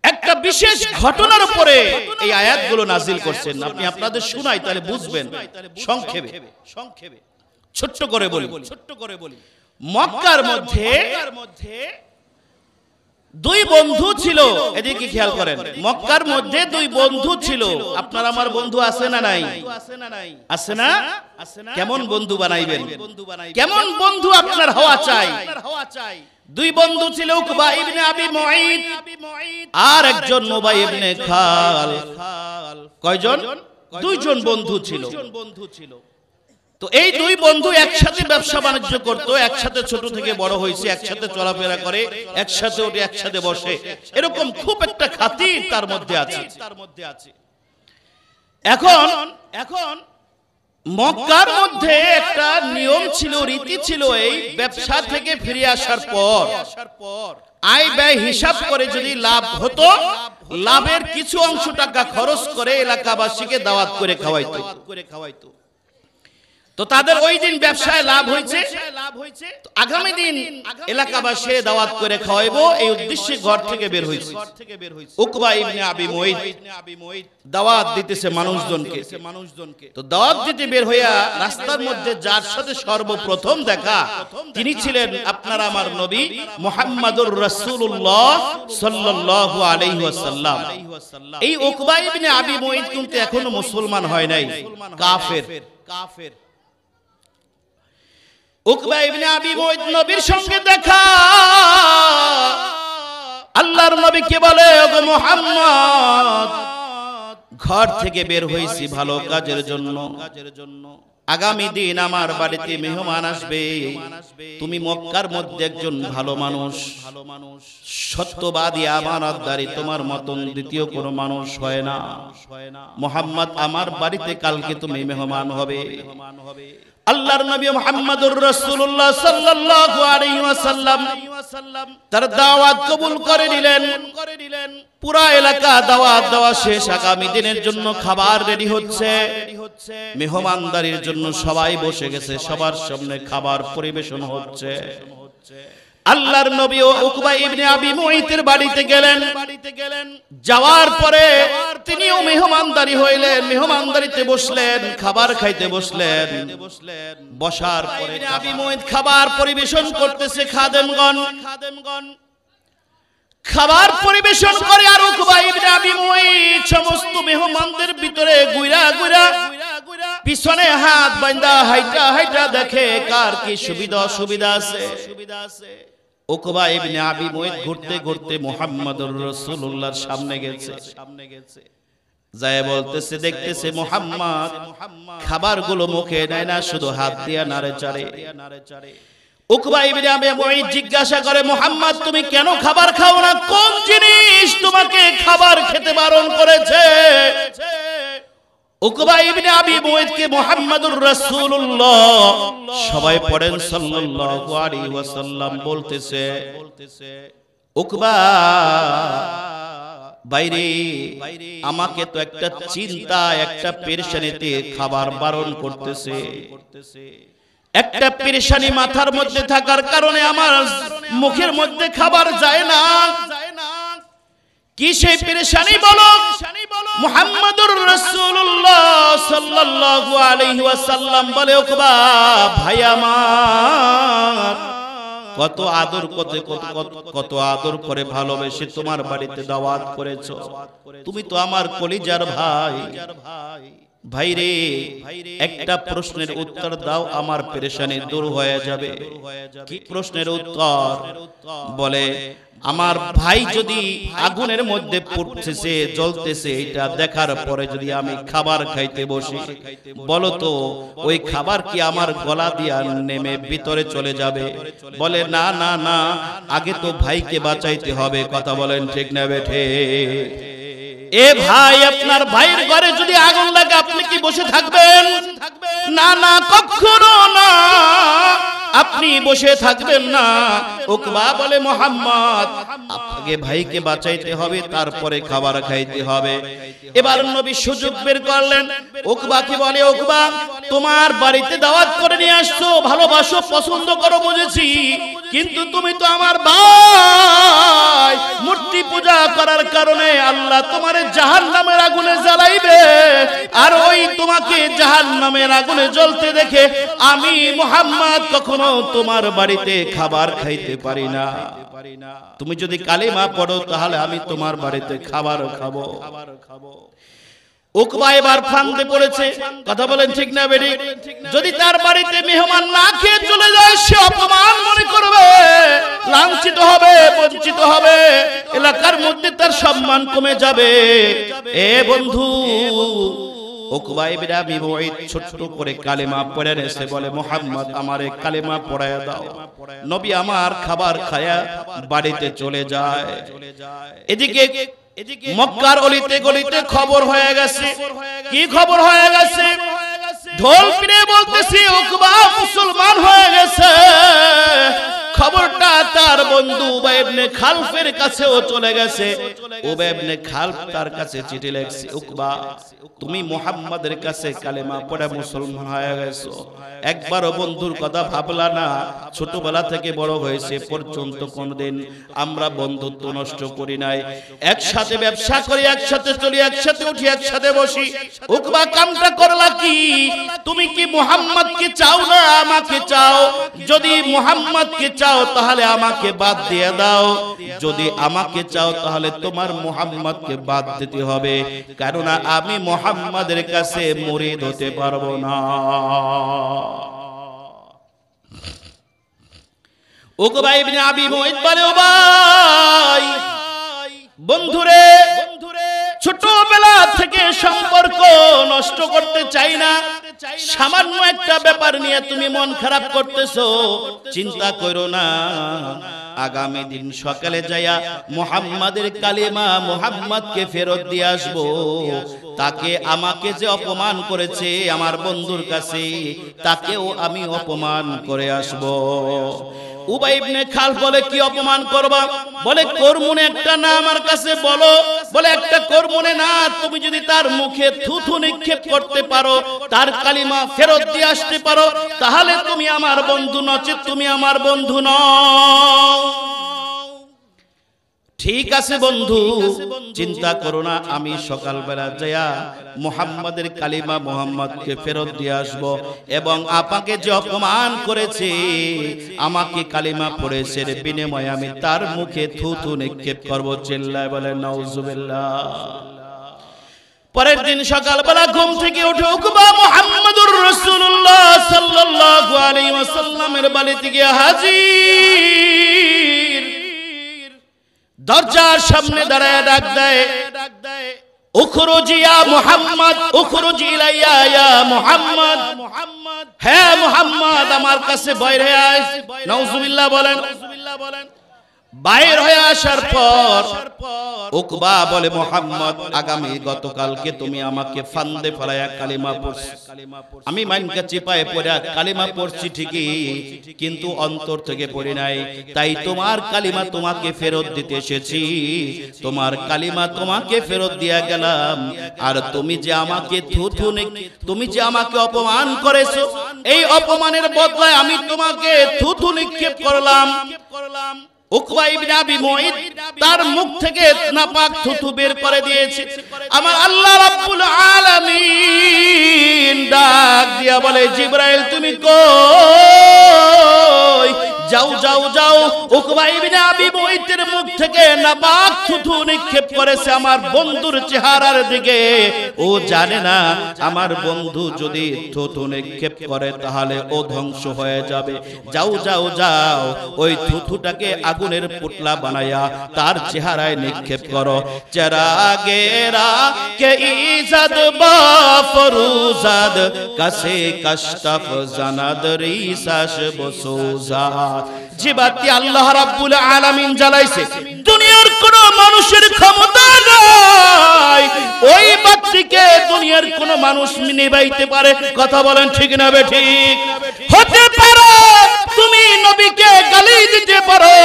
একটা বিশেষ ঘটনার উপরে এই আয়াতগুলো নাজিল করছেন। আপনি আপনাদের শুনাই, তাহলে বুঝবেন। সংক্ষেপে ছোট্ট করে বলি। মক্কার মধ্যে দুই বন্ধু ছিল। এদিকে খেয়াল করেন, মক্কার মধ্যে দুই বন্ধু ছিল। আপনার আমার বন্ধু আছে না নাই? আছে না? কেমন বন্ধু বানাইবেন? কেমন বন্ধু আপনার হওয়া চাই? দুই বন্ধু ছিল, উকবা ইবনে আবি মুঈত আর একজন মুবাই ইবনে খাল। কয়জন? দুইজন বন্ধু ছিল। তো এই দুই বন্ধু একসাথে ব্যবসা বাণিজ্য করত, একসাথে ছোট থেকে বড় হয়েছে, একসাথে চলাফেরা করে, একসাথে ওঠে, একসাথে বসে, এরকম খুব একটা খাতির তার মধ্যে আছে। এখন মক্কার মধ্যে একটা নিয়ম ছিল, রীতি ছিল, এই ব্যবসা থেকে ফিরে আসার পর আয় ব্যয় হিসাব করে যদি লাভ হতো, লাভের কিছু অংশ টাকা খরচ করে এলাকাবাসীকে দাওয়াত করে খাওয়াইতো। তো তাদের ওই দিন ব্যবসায় লাভ হয়েছে, আগামী দিন এলাকাবাসী দাওয়াত করে খাওয়াইবো, এই উদ্দেশ্যে ঘর থেকে বের হয়েছে। উকবা ইবনে আবি মুঈত দাওয়াত দিতেছে মানুষজনকে। তো দাওয়াত দিতে বের হইয়া রাস্তার মধ্যে যার সাথে সর্বপ্রথম দেখা, তিনি ছিলেন আপনার আমার নবী মুহাম্মদুর রাসূলুল্লাহ সাল্লাল্লাহু আলাইহি ওয়াসাল্লাম। এই উকবা ইবনে আবি মুঈত কিন্তু এখনো মুসলমান হয় নাই, কাফের। উকবা ইবনে আবি মুঈত নবীর সঙ্গে দেখা, আল্লাহর নবী কে বলে, ওগো মুহাম্মদ, ঘর থেকে বের হইছি ভালো কাজের জন্য, আগামী দিন আমার বাড়িতে মেহমান আসবে। তুমি মক্কার মধ্যে একজন ভালো মানুষ, সত্যবাদী, আমানতদারী, তোমার মতন দ্বিতীয় কোনো মানুষ হয় না। মুহাম্মদ, আমার বাড়িতে কালকে তুমি মেহমান হবে। আল্লাহর নবী মুহাম্মদুর রাসূলুল্লাহ সাল্লাল্লাহু আলাইহি ওয়াসাল্লাম তার দাওয়াত কবুল করে নিলেন। পুরা এলাকা দাওয়াত দেওয়া শেষ, আগামী দিনের জন্য খাবার রেডি হচ্ছে, মেহমানদারির জন্য সবাই বসে গেছে, সবার সামনে খাবার পরিবেশন হচ্ছে। আল্লাহর নবী ও উকবা ইবনে আবি মুঈতের বাড়িতে গেলেন। যাওয়ার পরে তিনিও মেহমানদারি হইলেন, মেহমানদারিতে বসলেন, খাবার খাইতে বসলেন। বসার পরে আবি মুঈত খাবার পরিবেশন করতেছে, খাদেমগণ খাবার পরিবেশন করে, আর উকবা ইবনে আবি মুঈত সমস্ত মেহমানদের ভিতরে গুইরা পিছনে হাত বাঁধা হাইটা দেখে কার কি সুবিধা অসুবিধা আছে। উকবা ইবনে আবি মুঈত ঘুরতে ঘুরতে মুহাম্মদুর রাসূলুল্লাহর সামনে গেছে। যায় বলতেছে, দেখতেছে মুহাম্মদ খাবারগুলো মুখে নেয় না, শুধু হাত দিয়া নাড়ে চাড়ে। উকবা ইবনে আবি মুঈত জিজ্ঞাসা করে, মুহাম্মদ তুমি কেন খাবার খাও না? কোন জিনিস তোমাকে খাবার খেতে বারণ করেছে? উকবা ইবনে আবি মুঈতকে মুহাম্মদুর রাসূলুল্লাহ, সবাই পড়েন সাল্লাল্লাহু আলাইহি ওয়াসাল্লাম, বলতেছে উকবা বাইরে আমাকে তো একটা চিন্তা একটা পেরেশানিতে খাবার বারণ করতেছে, একটা পেরেশানি মাথার মধ্যে থাকার কারণে আমার মুখের মধ্যে খাবার যায় না। কি সেই পেরেশানি বলো? মুহাম্মাদুর রাসূলুল্লাহ সাল্লাল্লাহু আলাইহি ওয়াসাল্লাম বলে, উকবা ভাই আমার, কত আদর কত আদর করে ভালোবেসে তোমার বাড়িতে দাওয়াত করেছো, তুমি তো আমার কলিজার ভাই। ভাই রে, একটা প্রশ্নের উত্তর দাও, আমার পেরেশানি দূর হয়ে যাবে। কি প্রশ্নের উত্তর? বলে, আমার ভাই যদি আগুনের মধ্যে পুড়তেছে জ্বলতেছে, এটা দেখার পরে যদি আমি খাবার খাইতে বসি, বলো তো ওই খাবার কি আমার গলা দিয়া নেমে ভিতরে চলে যাবে? বলে, না না না, আগে তো ভাইকে বাঁচাইতে হবে। কথা বলেন ঠিক না বেঠে? এ ভাই, আপনার ভাইয়ের ঘরে যদি আগুন লাগে আপনি কি বসে থাকবেন? না না, কখনো না, আপনি বসে থাকবেন না। উকবা বলে, মুহাম্মদ আপনাকে ভাইকে বাঁচাইতে হবে, তারপরে খাবার খাইতে হবে। এবার নবী সুযোগ বের করলেন। উকবা কি বলে, উকবা তোমার বাড়িতে দাওয়াত করে নিয়ে আসছো, ভালোবাসো, পছন্দ করো বুঝেছি, কিন্তু তুমি তো আমার ভাই, মূর্তি পূজা করার কারণে আল্লাহ তোমারে জাহান্নামের আগুনে জ্বালাইবে, আর ওই তোমাকে জাহান্নামের আগুনে জ্বলতে দেখে আমি মুহাম্মদ কখনো তোমার বাড়িতে খাবার খাইতে পারি না। তুমি যদি কালিমা পড়ো তাহলে আমি তোমার বাড়িতে খাবার খাবো। উকবা এবার ফান্দে পড়েছে। কথা বলেন ঠিক না বেরি? যদি তার বাড়িতে মেহমান না খেয়ে চলে যায়, সে অপমান মনে করবে, লাঞ্ছিত হবে, বঞ্চিত হবে, এলাকার মধ্যে তার সম্মান কমে যাবে। এ বন্ধু, উকবা ইবনে আবি মুঈত ছোট করে কালেমা পড়ে এসে বলে, মুহাম্মদ আমারে কালেমা পড়ায়া দাও। নবী আমার খাবার খায়া বাড়িতে চলে যায়। এদিকে মক্কার অলিতে গলিতে খবর হয়ে গেছে। কি খবর হয়ে গেছে? ঢোল পিটে বলতেছি উকবা মুসলমান হয়ে গেছে। খবরটা তার বন্ধু উবাই ইবনে খালফের কাছেও চলে গেছে। উবাই ইবনে খালফ তার কাছে চিঠি লিখছে, উকবা তুমি মুহাম্মাদের কাছে কালেমা পড়ে মুসলমান হয়ে গেছো, একবারও বন্ধুর কথা ভাবলা না? ছোটবেলা থেকে বড় হয়েছে পর্যন্ত কোনদিন আমরা বন্ধুত্ব নষ্ট করি নাই, একসাথে ব্যবসা করি, একসাথে চলি, একসাথে উঠি, একসাথে বসি। উকবা কামটা করলা কি? তুমি কি মুহাম্মাদকে চাও না আমাকে চাও? যদি মুহাম্মাদকে চাও তাহলে আমাকে বাদ দিয়ে দাও, যদি আমাকে চাও তাহলে তোমার মুহাম্মাদকে বাদ দিতে হবে, কারণ আমি মুহাম্মাদের কাছে মুরিদ হতে পারবো না। উকবা ইবনে আবি মুঈত বলে, ও ভাই, বন্ধুরে, ছোটবেলা থেকে সম্পর্ক নষ্ট করতে চাই না, সামান্য একটা ব্যাপার নিয়ে তুমি মন খারাপ করতেছো, চিন্তা করো না, আগামী দিন সকালে যাইয়া মুহাম্মাদের কালিমা মুহাম্মাদকে ফেরত দিয়ে আসবো। তাকে আমাকে যে অপমান করেছে আমার বন্ধুর কাছে, তাকেও আমি অপমান করে আসবো। উবাই ইবনে খালফ বলে, কি অপমান করবা? বলে, করমুনে একটা না আমার কাছে বলো। বলে, একটা করমুনে না, তুমি যদি তার মুখে থুথু নিক্ষেপ করতে পারো, তার কালিমা ফেরত দিয়ে আসতে পারো, তাহলে তুমি আমার বন্ধু, নচেত তুমি আমার বন্ধু নও। ঠিক আছে বন্ধু, চিন্তা করো না, আমি সকালবেলা যাইয়া মুহাম্মাদের কালিমা মুহাম্মাদকে ফেরত দিয়ে আসবো, এবং আপনাকে যে অপমান করেছে, আমাকে কালিমা পড়েছে, বিনিময়ে আমি তার মুখে থুথু নিক্ষেপ করবো। চিল্লায় বলে নাউজুবিল্লাহ। পরের দিন সকালবেলা ঘুম থেকে উঠে উকবা মুহাম্মাদুর রাসূলুল্লাহ সাল্লাল্লাহু আলাইহি ওয়াসাল্লামের বাড়িতে গিয়ে হাজির। দরজার সামনে দাঁড়ায় ডাক দেয়, উখরুজি ইয়া মুহাম্মদ, উখরুজি ইলাইয়া ইয়া মুহাম্মদ। হ্যাঁ মুহাম্মদ, আমার কাছে বাইরে আয়। নাউজুবিল্লাহ বলেন। বাইর হয়ে আসার পর উকবা বলে, মোহাম্মদ গতকালকে তুমি আমাকে ফান্দে ফেলায়া কালিমা পড়ছো, আমি মাইনকা চিপায়ে পড়া কালিমা পড়ছি ঠিকই, কিন্তু অন্তর থেকে পড়ি নাই, তাই তোমার কালিমা তোমাকে ফেরত দিতে এসেছি, তোমার কালিমা তোমাকে ফেরত দিয়া গেলাম। আর তুমি যে আমাকে তুমি যে আমাকে অপমান করেছো, এই অপমানের বদলায় আমি তোমাকে থুথু নিক্ষেপ করলাম। উকবা ইবনে আবি মুঈত তার মুখ থেকে নাপাক থুথু বের করে দিয়েছে। আমার আল্লাহ রাব্বুল আলামিন ডাক দিয়া বলে, জিবরাইল তুমি কই? যাও যাও যাও, উকবা ইবনে আবি মুঈতের মুখ থেকে নাপাক থুথু নিক্ষেপ করেছে আমার বন্ধুর চেহারার দিকে। ও জানে না আমার বন্ধু যদি থুথু নিক্ষেপ করে তাহলে ও ধ্বংস হয়ে যাবে। যাও যাও যাও, ওই থুথুটাকে আগুনের পুতলা বানায়া তার চেহারায় নিক্ষেপ করো। চেরাগেরা কে ইজাদ বা ফরুজাদ কাছে কাশতাফ জানাদ রিসাস বসুজা। যে বাতি আল্লাহ রাব্বুল আলামিন জ্বালাইছে, দুনিয়ার কোন মানুষের ক্ষমতা নাই ওই বাতিকে দুনিয়ার কোন মানুষ নিভাইতে পারে। কথা বলেন ঠিক না বেঠিক? হতে পারে তুমি নবীকে গালি দিতে পারো,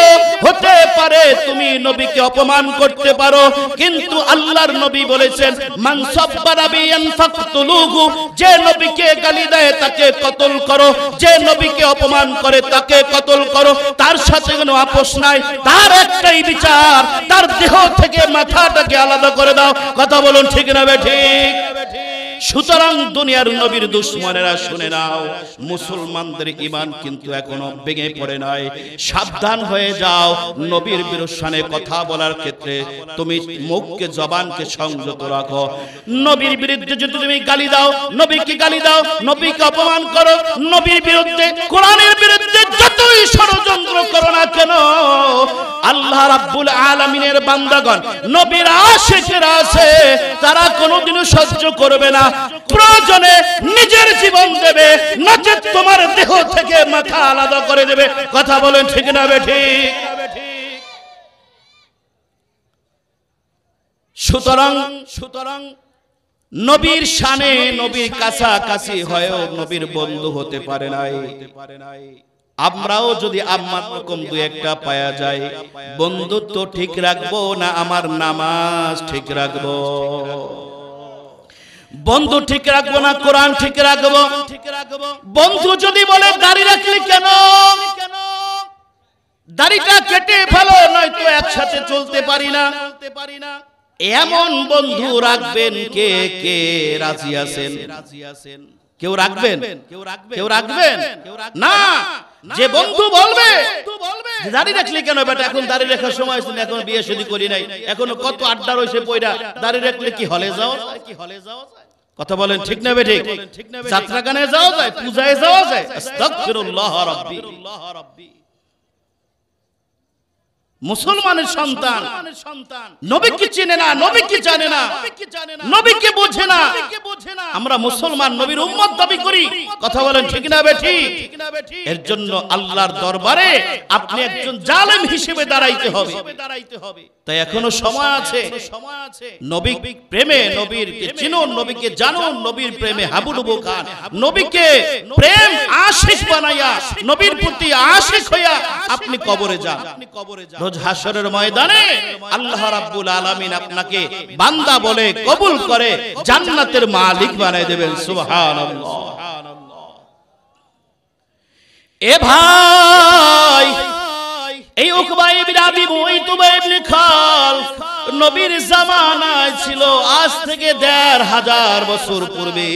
হতে পারে তুমি নবীকে অপমান করতে পারো, কিন্তু আল্লাহর নবী বলেছেন, মান সাব্বা নাবিয়ান ফাকতুলুহু, যে নবীকে গালি দেয় তাকে কতল করো, যে নবীকে অপমান করে তাকে কতল করো, তার সাথে কোনো আপোষ নাই, তার একটাই বিচার, তার দেহ থেকে মাথাটাকে আলাদা করে দাও। কথা বলুন ঠিক না বেঠিক? সুতরাং দুনিয়ার নবীর দুশমনেরা শুনে নাও, মুসলমানদের ঈমান কিন্তু এখনো ভেঙে পড়ে নাই। সাবধান হয়ে যাও, নবীর বিরুদ্ধে কথা বলার ক্ষেত্রে তুমি মুখকে জবানকে সংযত রাখো। নবীর বিরুদ্ধে যদি তুমি গালি দাও, নবীকে গালি দাও, নবীকে অপমান করো, নবীর বিরুদ্ধে কোরআনের বিরুদ্ধে যতই ষড়যন্ত্র করো না কেন, আল্লাহ রাব্বুল আলামিনের বান্দাগণ নবীর আশিকেরা আছে, তারা কোনোদিনও সহ্য করবে না, প্রয়োজনে নিজের জীবন দেবে, নচেৎ তোমার দেহ থেকে মাথা আলাদা করে দেবে। কথা বলেন ঠিক না বেঠিক? সুতরাং নবীর শানে, নবীর কাছাকাছি হয়েও নবীর বন্ধু হতে পারে নাই। আমরাও যদি আমার রকম দু একটা পায়া যায়, বন্ধুত্ব ঠিক রাখবো না আমার নামাজ ঠিক রাখবো? বন্ধু ঠিক রাখবো না কোরআন ঠিক রাখবো? বন্ধু যদি বলে দাড়ি রাখলি কেন, দাড়িটা কেটে ফেলো, নয়তো একসাথে চলতে পারি না, এমন বন্ধু রাখবেন কে? কে রাজি আছেন? কেউ রাখবেন? কেউ রাখবেন না। যে বন্ধু বলবে দাড়ি রাখলি কেন বেটা, এখন দাড়ি রাখার সময় হয়েছে, এখন বিয়ে শাদী করি নাই, এখনো কত আড্ডা রয়েছে পয়রা, দাড়ি রাখলে কি হলে যাও? কথা বলেন ঠিক না বেঠিক? যাত্রা গানে যাওয়া যায়, পূজায় যাওয়া যায়। আস্তাগফিরুল্লাহ রাব্বি। মুসলমানের সন্তান নবীকে চিনে না, নবীকে জানে না, নবীকে বোঝে না। আমরা মুসলমান নবীর উম্মত দাবি করি। কথা বলেন ঠিক না বেঠিক? এর জন্য আল্লাহর দরবারে আপনি একজন জালেম হিসেবে দাঁড়াইতে হবে। তাই এখনো সময় আছে। নবী প্রেমে নবীকে চিনুন, নবীকে জানুন, নবীর প্রেমে হাবুডুবু খান, নবীকে প্রেম আশিক বানাইয়া, নবীর প্রতি আশিক হইয়া আপনি কবরে যান। রোজ হাসরের ময়দানে আল্লাহ রাব্বুল আলামিন আপনাকে বান্দা বলে কবুল করে জান্নাতের মালিক বানায় দেবেন। সুবহানাল্লাহ। এ ভাই, এই উকবা ইবনে আবি মুঈত ইবনে খালফ নবীর জামানায় ছিল, আজ থেকে ১৫০০ বছর পূর্বে।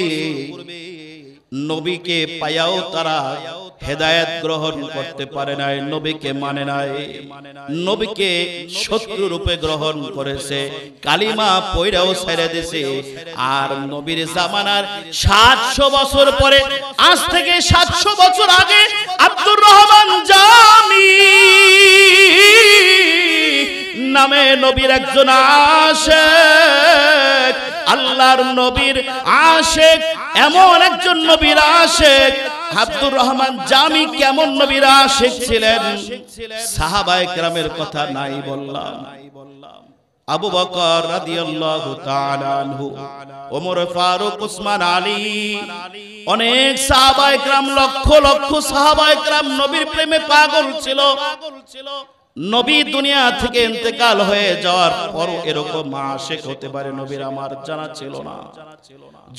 নবীকে পায়াও তারা হেদায়েত গ্রহণ করতে পারে নাই, নবীকে মানে নাই, নবীকে শত্রু রূপে গ্রহণ করেছে, কালিমা পয়রাও ছেড়ে দিয়েছে। আর নবীর জামানার ৭০০ বছর পরে, আজ থেকে ৭০০ বছর আগে আব্দুর রহমান জামি নামে নবীর একজন আশিক আল্লাহর নবীর আশিক এমন একজন নবীর আশিক আব্দুর রহমান জামি কেমন নবীর আশিক ছিলেন সাহাবায়ে কেরামের কথা নাই বললাম আবু বকর রাদিয়াল্লাহু তাআলা আনহু ওমর ফারুক উসমান আলী অনেক সাহাবায়ে কেরাম লক্ষ লক্ষ সাহাবায়ে কেরাম নবীর প্রেমে পাগল ছিল নবী দুনিয়া থেকে ইন্তেকাল হয়ে যাওয়ার পর এরকম আশিক হতে পারে নবীর আমার জানা ছিল না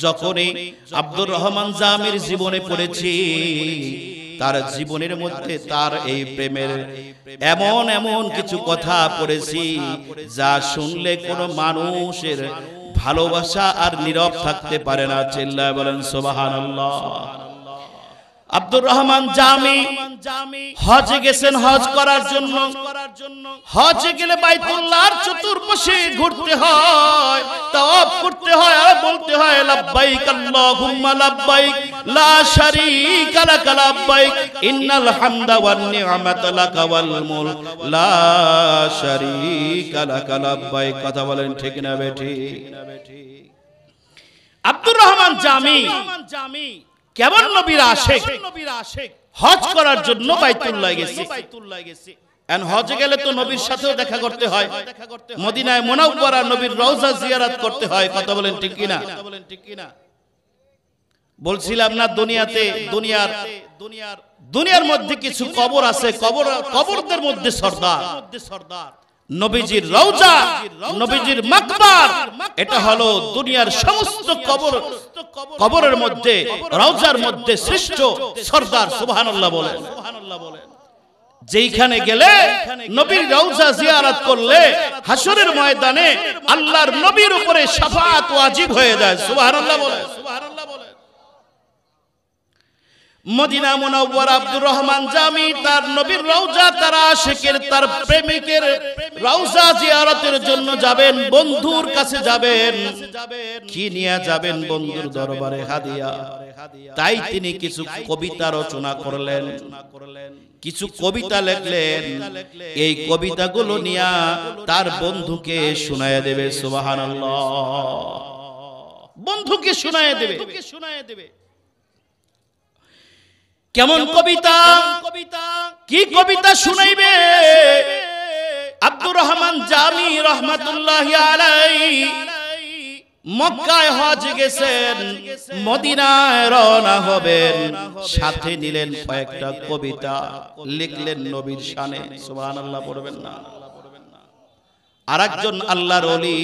যখনই আব্দুর রহমান জামির জীবনে পড়েছি তার জীবনের মধ্যে তার এই প্রেমের এমন এমন কিছু কথা পড়েছি যা শুনলে কোনো মানুষের ভালোবাসা আর নীরব থাকতে পারে না চিল্লায় বলেন সুবহানাল্লাহ আব্দুর রহমান জামি হজে গেছেন হজ করার জন্য হজে গেলে বাইতুল্লাহর চতুর্পাশে ঘুরতে হয় তাওয়াফ করতে হয় আর বলতে হয় লাব্বাইক আল্লাহুম্মা লাব্বাইক লা শারীকা লাক লাব্বাইক ইন্নাল হামদা ওয়ান নি'মাতা লাকা ওয়াল মুলক লা শারীকা লাক লাব্বাইক কথা বলেন ঠিক না বেঠিক আব্দুর রহমান জামি কেমন নবীর আশিক হজ করার জন্য বাইতুল্লাহ গেছে এন্ড হজে গেলে তো নবীর সাথেও দেখা করতে হয় মদিনায় মুনাওয়ারা নবীর রওজা জিয়ারত করতে হয় কথা বলেন ঠিক কি না বলছিলাম না দুনিয়ার মধ্যে কিছু কবর আছে কবরদের মধ্যে সরদার নবীজির রওজা নবীজির মাকবার এটা হলো দুনিয়ার সমস্ত কবরের মধ্যে রওজার মধ্যে শ্রেষ্ঠ সরদার সুবহানাল্লাহ বলেন যেইখানে গেলে নবীর রওজা জিয়ারত করলে হাসরের ময়দানে আল্লাহর নবীর উপরে শাফাআত ওয়াজিব হয়ে যায় সুবহানাল্লাহ বলেন মদিনা মুনাওয়ারা আব্দুর রহমান জামি তার নবীর রওজা তার আশিকের তার প্রেমিকের রওজা জিয়ারতের জন্য যাবেন বন্ধুর কাছে যাবেন কি নিয়ে যাবেন বন্ধুর দরবারে হাদিয়া তাই তিনি কিছু কবিতা রচনা করলেন কিছু কবিতা লিখলেন এই কবিতাগুলো নিয়ে তার বন্ধুকে শোনায় দেবে সুবহানাল্লাহ বন্ধুকে শোনায় দেবে কেমন কবিতা কি কবিতা শুনাইবে আব্দুর রহমান জামি রাহমাতুল্লাহি আলাইহি মক্কায় হজ গেছেন মদিনায় রওনা হবেন সাথে নিলেন কয়েকটা কবিতা লিখলেন নবীর শানে সুবহানাল্লাহ পড়বেন না আরেকজন আল্লাহর ওলি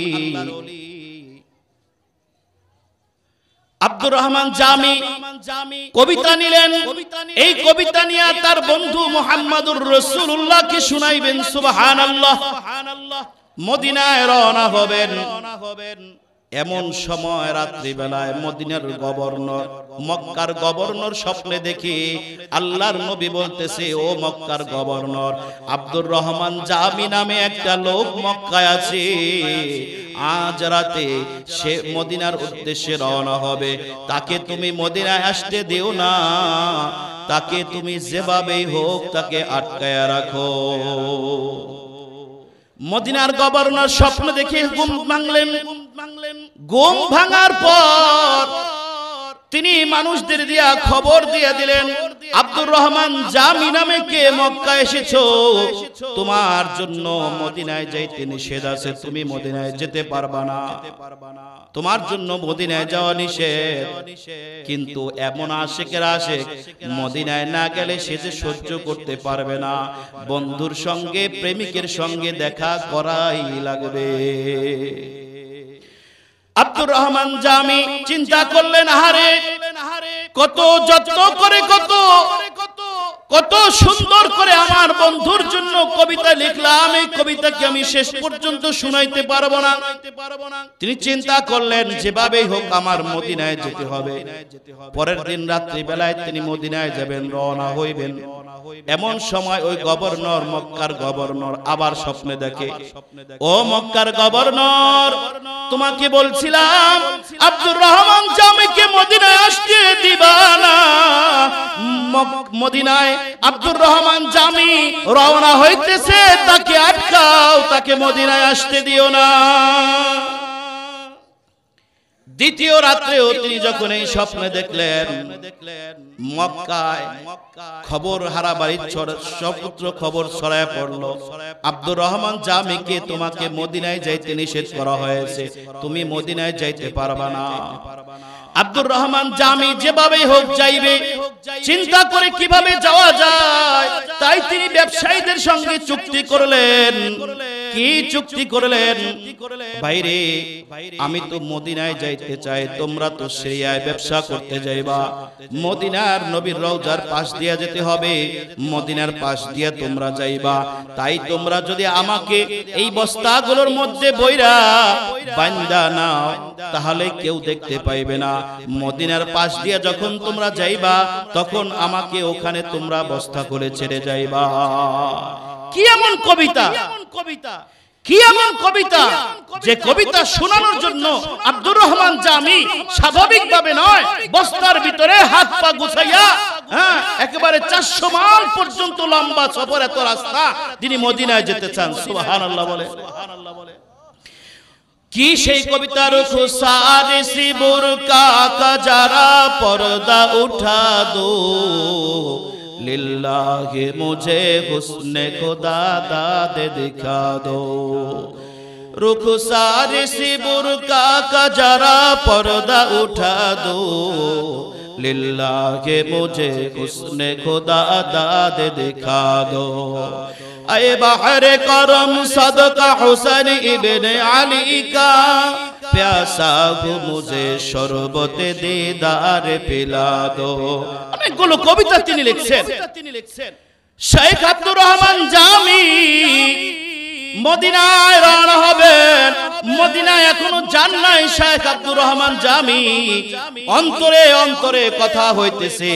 আব্দুর রহমান জামি কবিতা নিলেন এই কবিতা নিয়ে তার বন্ধু মুহাম্মদুর রাসূলুল্লাহকে শুনাইবেন সুবহানাল্লাহ মদিনায় রওনা হবেন এমন সময় রাত্রি বেলায় মদিনার গভর্নর মক্কার গভর্নর স্বপ্নে দেখি আল্লাহর নবী বলতেছে ও মক্কার গভর্নর আব্দুর রহমান জামি নামে একটা লোক মক্কায় আছে আজ রাতে সে মদিনার উদ্দেশ্যে রওনা হবে তাকে তুমি মদিনায় আসতে দিও না তাকে তুমি যেভাবেই হোক তাকে আটকায়া রাখো মদিনার গভর্নর স্বপ্ন দেখে ঘুম ভাঙলেন ঘুম ভাঙার পর তিনি মানুষদের দিয়া খবর দিয়ে দিলেন আব্দুর রহমান জামি নামে কে মক্কা এসেছো তোমার জন্য মদিনায় যাইতে নিষেধ আছে তুমি মদিনায় যেতে পারবা না তোমার জন্য মদিনায় যাওয়া নিষেধ কিন্তু এমন আশিকের আশিক মদিনায় না গেলে সে যে সহ্য করতে পারবে না বন্ধুর সঙ্গে প্রেমিকের সঙ্গে দেখা করাই লাগবে আব্দুর রহমান জামি চিন্তা করলেন আহারে কত যত্ন করে কত সুন্দর করে আমার বন্ধুর জন্য কবিতা লিখলাম এই কবিতাকে আমি শেষ পর্যন্ত শুনাইতে পারবো না তিনি চিন্তা করলেন যেভাবেই হোক আমার মদিনায় যেতে হবে পরের দিন রাত্রি বেলায় তিনি মদিনায় যাবেন রওনা হইবেন এমন সময় ওই গভর্নর মক্কার গভর্নর আবার স্বপ্নে দেখে ও মক্কার গভর্নর তোমাকে বলছিলাম আব্দুর রহমান জামিকে মদিনায় আসতে দিবা না মদিনায় আব্দুর রহমান জামি রওনা হইতেছে তাকে আটকাও তাকে মদিনায় আসতে দিও না দ্বিতীয় রাত্রেও তিনি যখন এই স্বপ্নে দেখলেন মক্কায় খবর হারা বাড়ির সপুত্র খবর ছড়ায় পড়ল, আব্দুর রহমান জামিকে তোমাকে মদিনায় যাইতে নিষেধ করা হয়েছে, তুমি মদিনায় যাইতে পারবা না। আব্দুর রহমান জামি যেভাবে হোক যাইবে, চিন্তা করে কিভাবে যাওয়া যায়, তাই তিনি ব্যবসায়ীদের সঙ্গে চুক্তি করলেন। কি চুক্তি করলেন? ভাইরে, আমি তো মদিনায় যাইতে চাই, তোমরা তো সিরিয়ায় ব্যবসা করতে যাইবা, মদিনার নবীর রওজার পাশ দিয়া যেতে হবে, মদিনার পাশ দিয়া তোমরা যাইবা, তাই তোমরা যদি আমাকে এই বস্তাগুলোর মধ্যে বইরা বান্দা নাও, তাহলে কেউ দেখতে পাইবে না। মদিনার পাশ দিয়া যখন তোমরা যাইবা, তখন আমাকে ওখানে তোমরা বস্তা করে ছেড়ে যাইবা। কি এমন কবিতা, কি এমন কবিতা, যে কবিতা শোনানোর জন্য আব্দুর রহমান জামি স্বাভাবিকভাবে নয়, বস্তার ভিতরে হাত পা গুছাইয়া একেবারে 400 মাইল পর্যন্ত লম্বা সফর, এত রাস্তা তিনি মদিনায় যেতে চান। সুবহানাল্লাহ বলে। কি সেই কবিতা? রুখো সারে সি বুরকা কা যারা পর্দা উঠা দো, লিল্লাহি মুঝে হুসনে খুদা দাদে দিখা দো। रुखो सारे से बुरका का जरा पर्दा उठा दो, लिल्लाह मुझे हुस्ने खुदा दाद दिखा दो। अय बहर करम सदका हुसैन इब्ने अली का, प्यासा हो मुझे शरबते दीदार पिला दो। অনেকগুলো কবিতা তিনি লিখছেন। শেখ আব্দুর রহমান জামি মদিনায় রওনা হবেন। মদিনায় এখনো যান নাই শেখ আব্দুর রহমান জামি। অন্তরে অন্তরে কথা হইতেছে,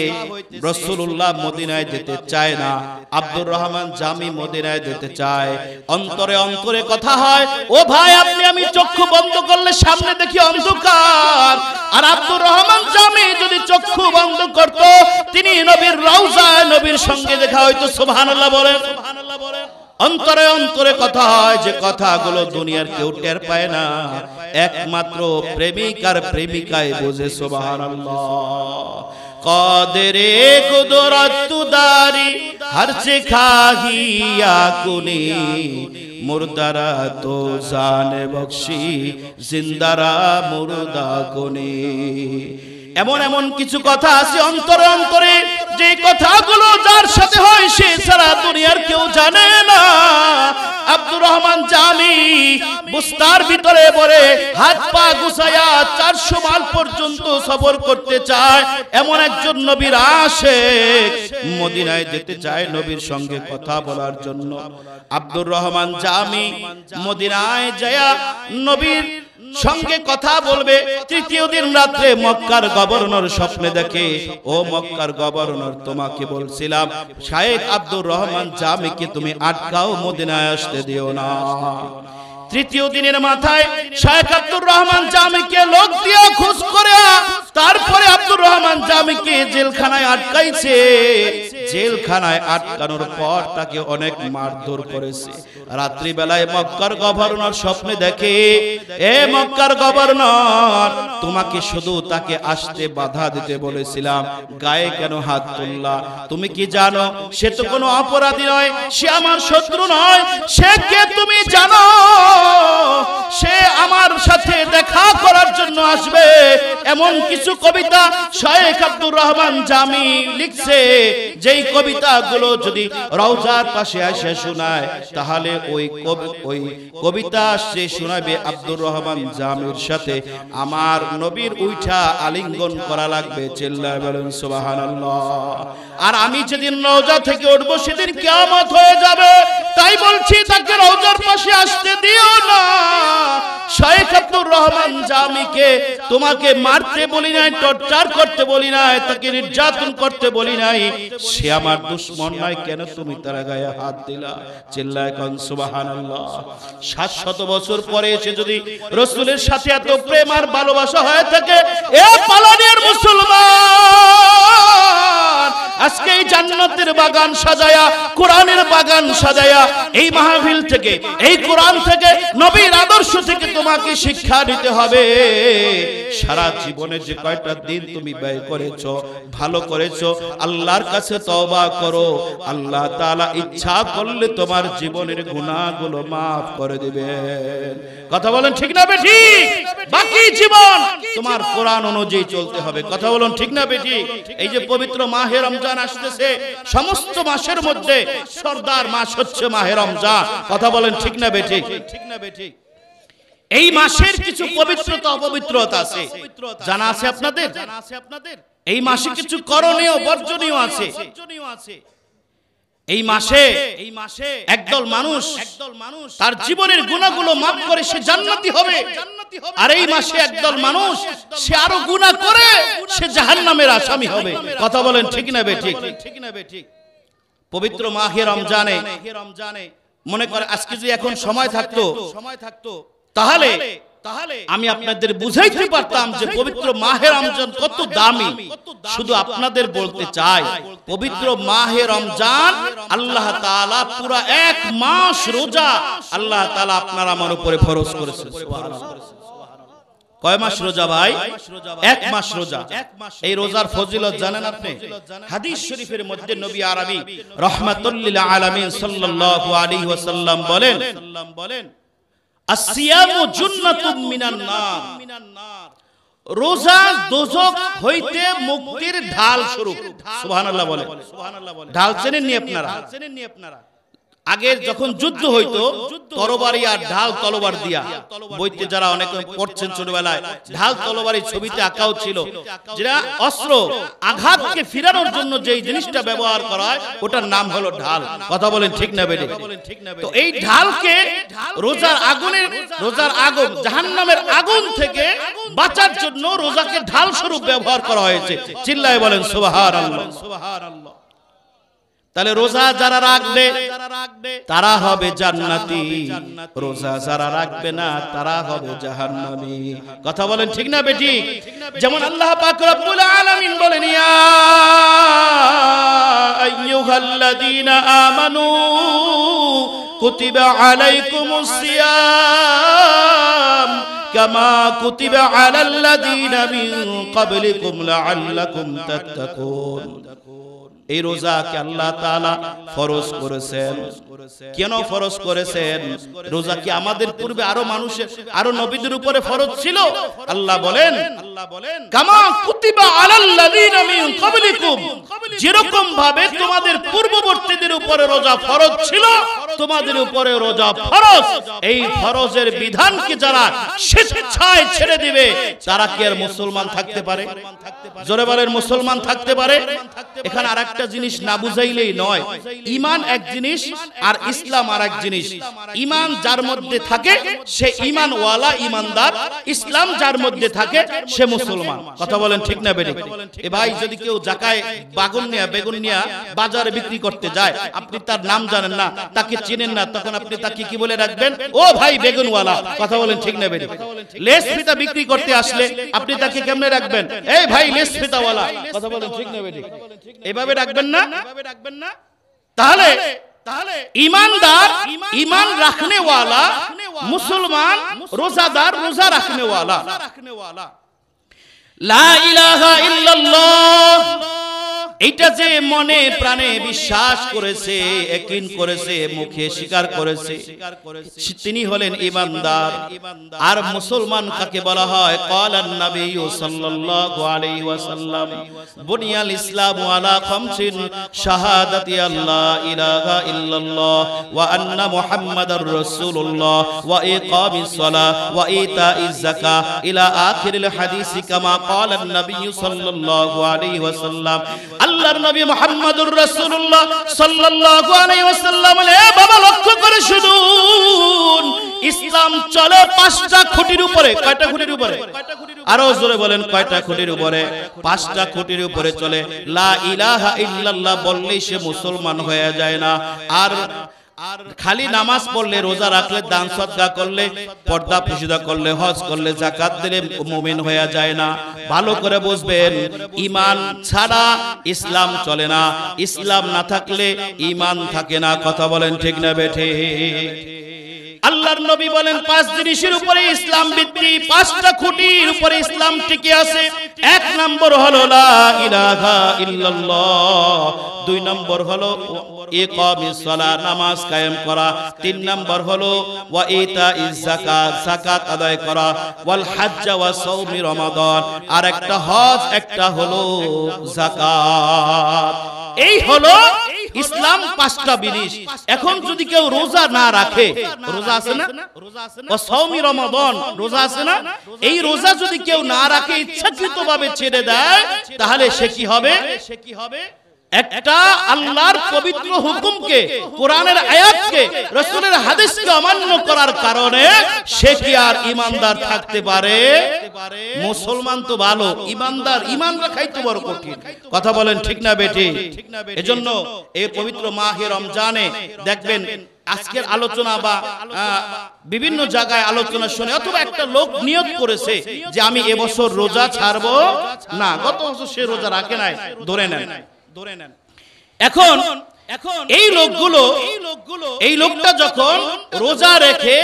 রাসূলুল্লাহ মদিনায় যেতে চায় না, আব্দুর রহমান জামি মদিনায় যেতে চায়। অন্তরে অন্তরে কথা হয়, ও ভাই আপনি আমি চক্ষু বন্ধ করলে সামনে দেখি অন্ধকার, আর আব্দুর রহমান জামি যদি চক্ষু বন্ধ করত, তিনি নবীর রওজায় নবীর সঙ্গে দেখা হইতো। সুবহানাল্লাহ বলেন। অন্তরে অন্তরে কথা হয়, যে কথাগুলো দুনিয়ার কেউ টের পায় না, একমাত্র প্রেমিক আর প্রেমিকাই বোঝে। সুবহানাল্লাহ। কাদেরে কুদরত দারি হর সে খাহিয়া কুনি, মুর্দারা তো জানে বখশি জিন্দারা মুর্দা কুনি। এমন এমন কিছু কথা আছে অন্তরে অন্তরে, যে কথাগুলো যার সাথে হয় সে সারা দুনিয়ার কেউ জানে না। আব্দুর রহমান জামি বস্তার ভিতরে পড়ে হাত পা গুছায়া 400 মাইল পর্যন্ত সফর করতে চায়। এমন একজন নবীর আশিক মদিনায় যেতে চায় নবীর সঙ্গে কথা বলার জন্য। আব্দুর রহমান জামি মদিনায় যায় নবীর সঙ্গে কথা বলবে। তৃতীয় দিন রাতে মক্কার গভর্নর স্বপ্নে দেখে, ও মক্কার গভর্নর, তোমাকে বলছিলাম শায়েখ আব্দুর রহমান জামিকে তুমি আটকাও, মদিনায় আসতে দিও না। তৃতীয় দিনের মাথায় শায়েখ আব্দুর রহমান জামিকে লোক দিয়ে খোঁজ করে, তারপরে আব্দুর রহমান জামিকে জেলখানায় আটকাইছে। জেলখানায় আটকানোর পর তাকে অনেক মারধর করেছে। রাত্রি বেলায় মক্কার গভর্নর স্বপ্নে দেখে, এ মক্কার গভর্নর, তোমাকে শুধু তাকে আসতে বাধা দিতে বলেছিলাম, গায়ে কেন হাত তুললা? তুমি কি জানো সে তো কোনো অপরাধী নয়, সে আমার শত্রু নয়, সে কে তুমি জানো? সে আমার সাথে দেখা করার জন্য আসবে। এমন কিছু কবিতা শায়েখ আব্দুর রহমান জামি লিখছে, যেই কবিতাগুলো যদি রওজার পাশে এসে শোনায়, তাহলে ওই কবিতা সে শোনাবে আব্দুর রহমান জামির সাথে আমার নবীর উঠা আলিঙ্গন করা লাগবে। চিল্লায় বলেন সুবহানাল্লাহ। আর আমি যেদিন রওজা থেকে উঠবো সেদিন কিয়ামত হয়ে যাবে, তাই বলছি তাকে রওজার পাশে আসতে দিও না। শায়েখ আব্দুর রহমান জামিকে তোমাকে মারতে বলি নাই, টর্চার করতে বলি নাই, তাকে নির্যাতন করতে বলি নাই, সে আমার দুশমন নয়, কেন তুমি তার গায়ে হাত দিলা? চিল্লায় কোন সুবহানাল্লাহ। 700 বছর পরে এসে যদি রাসূলের সাথে এত প্রেম আর ভালোবাসা হয়ে থাকে, এ পালানের মুসলমান, আজকে এই জান্নাতের বাগান সাজায়া, কোরআনের বাগান সাজায়া, এই মাহফিল থেকে, এই কোরআন থেকে, নবীর আদর্শ থেকে তোমাকে শিক্ষা নিতে হবে সারা জীবনে যে কয়টা দিন তুমি ব্যয় করেছো ভালো করেছো আল্লাহর কাছে তওবা করো আল্লাহ তাআলা ইচ্ছা করলে তোমার জীবনের গুনাহগুলো maaf করে দিবেন কথা বলেন ঠিক না বেঠিক বাকি জীবন তোমার কোরআন অনুযায়ী চলতে হবে কথা বলেন ঠিক না বেঠিক এই যে পবিত্র মাহে রমজান আসতেছে সমস্ত মাসের মধ্যে সরদার মাস হচ্ছে মাহে রমজান কথা বলেন ঠিক না বেঠিক এই মাসের কিছু পবিত্রতা অপবিত্রতা আছে জানা আছে আপনাদের এই মাসে কিছু করণীয় বর্জনীয় আছে এই মাসে একদল মানুষ তার জীবনের গুনাহগুলো maaf করে সে জান্নাতি হবে আর এই মাসে একদল মানুষ সে আরো গুনাহ করে সে জাহান্নামের আসামি হবে কথা বলেন ঠিক না বেঠিক পবিত্র মাহে রমজানে মনে করে আজকে যদি এখন সময় থাকতো তাহলে আমি আপনাদের বুঝাইতে পারতাম যে পবিত্র মাহে রমজান কত দামি শুধু আপনাদের বলতে চাই পবিত্র মাহে রমজান আল্লাহ তাআলা পুরো এক মাস রোজা আল্লাহ তাআলা আপনার আমার উপরে ফরজ করেছেন সুবহানাল্লাহ কয় মাস রোজা ভাই এক মাস রোজা এই রোজার ফজিলত জানেন আপনি হাদিস শরীফের মধ্যে নবী আরবি রাহমাতুল লিল আলামিন সাল্লাল্লাহু আলাইহি ওয়াসাল্লাম বলেন আসিয়ামু জুন্নাতুম মিনান নার রোজা দোজখ হইতে মুক্তির ঢাল স্বরূপ সুবহানাল্লাহ বলেন ঢাল চেনেন নি আপনারা আগে যখন যুদ্ধ হইতো তরবারি আর ঢাল তলোয়ার দিয়া বইতে যারা অনেক পড়ছেন ছোটবেলায় ঢাল তলোয়ারি ছবিতে আঁকাও ছিল যেটা অস্ত্র আঘাতকে ফিরানোর জন্য যেই জিনিসটা ব্যবহার করা হয় ওটার নাম হলো ঢাল কথা বলেন ঠিক না বেঠিক তো এই ঢালকে রোজার আগুন জাহান্নামের আগুন থেকে বাঁচার জন্য রোজাকে ঢাল স্বরূপ ব্যবহার করা হয়েছে চিল্লায় বলেন সুবহানাল্লাহ তাহলে রোজা যারা রাখবে তারা হবে জান্নাতি রোজা যারা রাখবে না তারা হবে জাহান্নামী কথা বলেন ঠিক না বেঠিক যেমন আল্লাহ পাক রব্বুল আলামিন বলেন ইয়া আইয়ুহাল্লাযীনা আমানু কুতিবা আলাইকুমুস সিয়াম কামা কুতিবা আলাল্লাযীনা মিন ক্বাবলিকুম লাআল্লাকুম তাত্তাকুন এই রোজাকে আল্লাহ তাআলা ফরজ করেছেন কেন ফরজ করেছেন রোজা কি আমাদের পূর্বে আরো নবীদের উপরে ফরজ ছিল আল্লাহ বলেন কামা কুতিবা আলাল্লাযীনা মিন ক্বাবলিকুম যেরকম ভাবে তোমাদের পূর্ববর্তীদের উপরে রোজা ফরজ ছিল তোমাদের উপরে রোজা ফরজ এই ফরজের বিধানকে যারা স্বেচ্ছায় ছেড়ে দিবে তারা কি আর মুসলমান থাকতে পারে জোরে বলেন মুসলমান থাকতে পারে এখানে আরেকটা জিনিস না বুঝাইলেই নয় ঈমান এক জিনিস আর ইসলাম আরেক জিনিস ঈমান যার মধ্যে থাকে সে ঈমানওয়ালা ঈমানদার ইসলাম যার মধ্যে থাকে সে মুসলমান কথা বলেন ঠিক না বেঠিক এ ভাই যদি কেউ জাকায় বেগুন নিয়া বাজারে বিক্রি করতে যায় আপনি তার নাম জানেন না তাকে চেনেন না তখন আপনি তাকে কি বলে রাখবেন ও ভাই বেগুনওয়ালা কথা বলেন ঠিক না বেঠিক লেস ফিতা বিক্রি করতে আসলে আপনি তাকে কেমনে রাখবেন এই ভাই লেস ফিতাওয়ালা কথা বলেন ঠিক না বেঠিক এভাবে রাখবেন না তাহলে ईमानदार ईमान रखने वाला मुसलमान रोजादार रोजा रखने वाला ला इलाहा इल्लल्लाह এইটা যে মনে প্রাণে বিশ্বাস করেছে ইয়াকিন করেছে মুখে স্বীকার করেছে তিনি হলেন ঈমানদার আর মুসলমান কাকে বলা হয় ক্বালান নবী সাল্লাল্লাহু আলাইহি ওয়াসাল্লাম বুনিয়াল ইসলামু আলা খামসিন শাহাদাতি আল্লা ইলাহা ইল্লাল্লাহ ওয়া আন্না মুহাম্মাদার রাসূলুল্লাহ ওয়া ইকামিস সালাহ ওয়া ইতাইজ যাকাহ ইলা আখিরিল হাদিস কামা ক্বালান নবী সাল্লাল্লাহু আলাইহি ওয়াসাল্লাম আল্লাহর নবী মুহাম্মদুর রাসূলুল্লাহ সাল্লাল্লাহু আলাইহি ওয়াসাল্লাম এ বাবা লক্ষ্য করে শুনুন ইসলাম চলে পাঁচটা খুঁটির উপরে কয়টা খুঁটির উপরে আরো জোরে বলেন কয়টা খুঁটির উপরে পাঁচটা খুঁটির উপরে চলে লা ইলাহা ইল্লাল্লাহ বললেই সে মুসলমান হয়ে যায় না আর খালি নামাজ পড়লে রোজা রাখলে দান সদকা করলে পর্দা পর্দা করলে হজ করলে যাকাত দিলে মুমিন হয়ে যায় না ভালো করে বুঝবেন ঈমান ছাড়া ইসলাম চলে না ইসলাম না থাকলে ঈমান থাকে না কথা বলেন ঠিক না বেঠিক আল্লাহর নবী বলেন 5 জিনিসের উপরে ইসলাম ভিত্তি, 5টা খুঁটির উপরে ইসলাম টিকে আছে। 1 নম্বর হলো লা ইলাহা ইল্লাল্লাহ, 2 নম্বর হলো ইকামিস সালাত, নামাজ কায়েম করা, 3 নম্বর হলো ওয়া ইতাইজ যাকাত, যাকাত আদায় করা, ওয়াল হজ্জ ওয়া সাওমি রমাদান, আর একটা হজ, একটা হলো যাকাত। এই হলো ইসলাম 5টা জিনিস। এখন যদি কেউ রোজা না রাখে, রোজা আছে না, ও সাওমি রমাদান, রোজা আছে না, এই রোজা যদি কেউ না রাখে, ইচ্ছাকৃতভাবে ছেড়ে দেয়, তাহলে সে কি হবে? একটা আল্লাহর পবিত্র হুকুমকে, কোরআনের আয়াতকে, রাসূলের হাদিসকে অমান্য করার কারণে সে কি আর ঈমানদার থাকতে পারে? মুসলমান তো ভালো, ঈমানদার, ঈমান রাখাই তো বড় কঠিন। কথা বলেন ঠিক না বেটি? এজন্য এই পবিত্র মাহে রমজানে দেখবেন আজকের আলোচনা বা বিভিন্ন জায়গায় আলোচনা শুনে, অথবা একটা লোক নিয়ত করেছে যে আমি এবছর রোজা ছাড়বো না, গত বছর সে রোজা রাখে নাই, ধরে নেন। এখন এই লোকটা যখন রোজা রেখে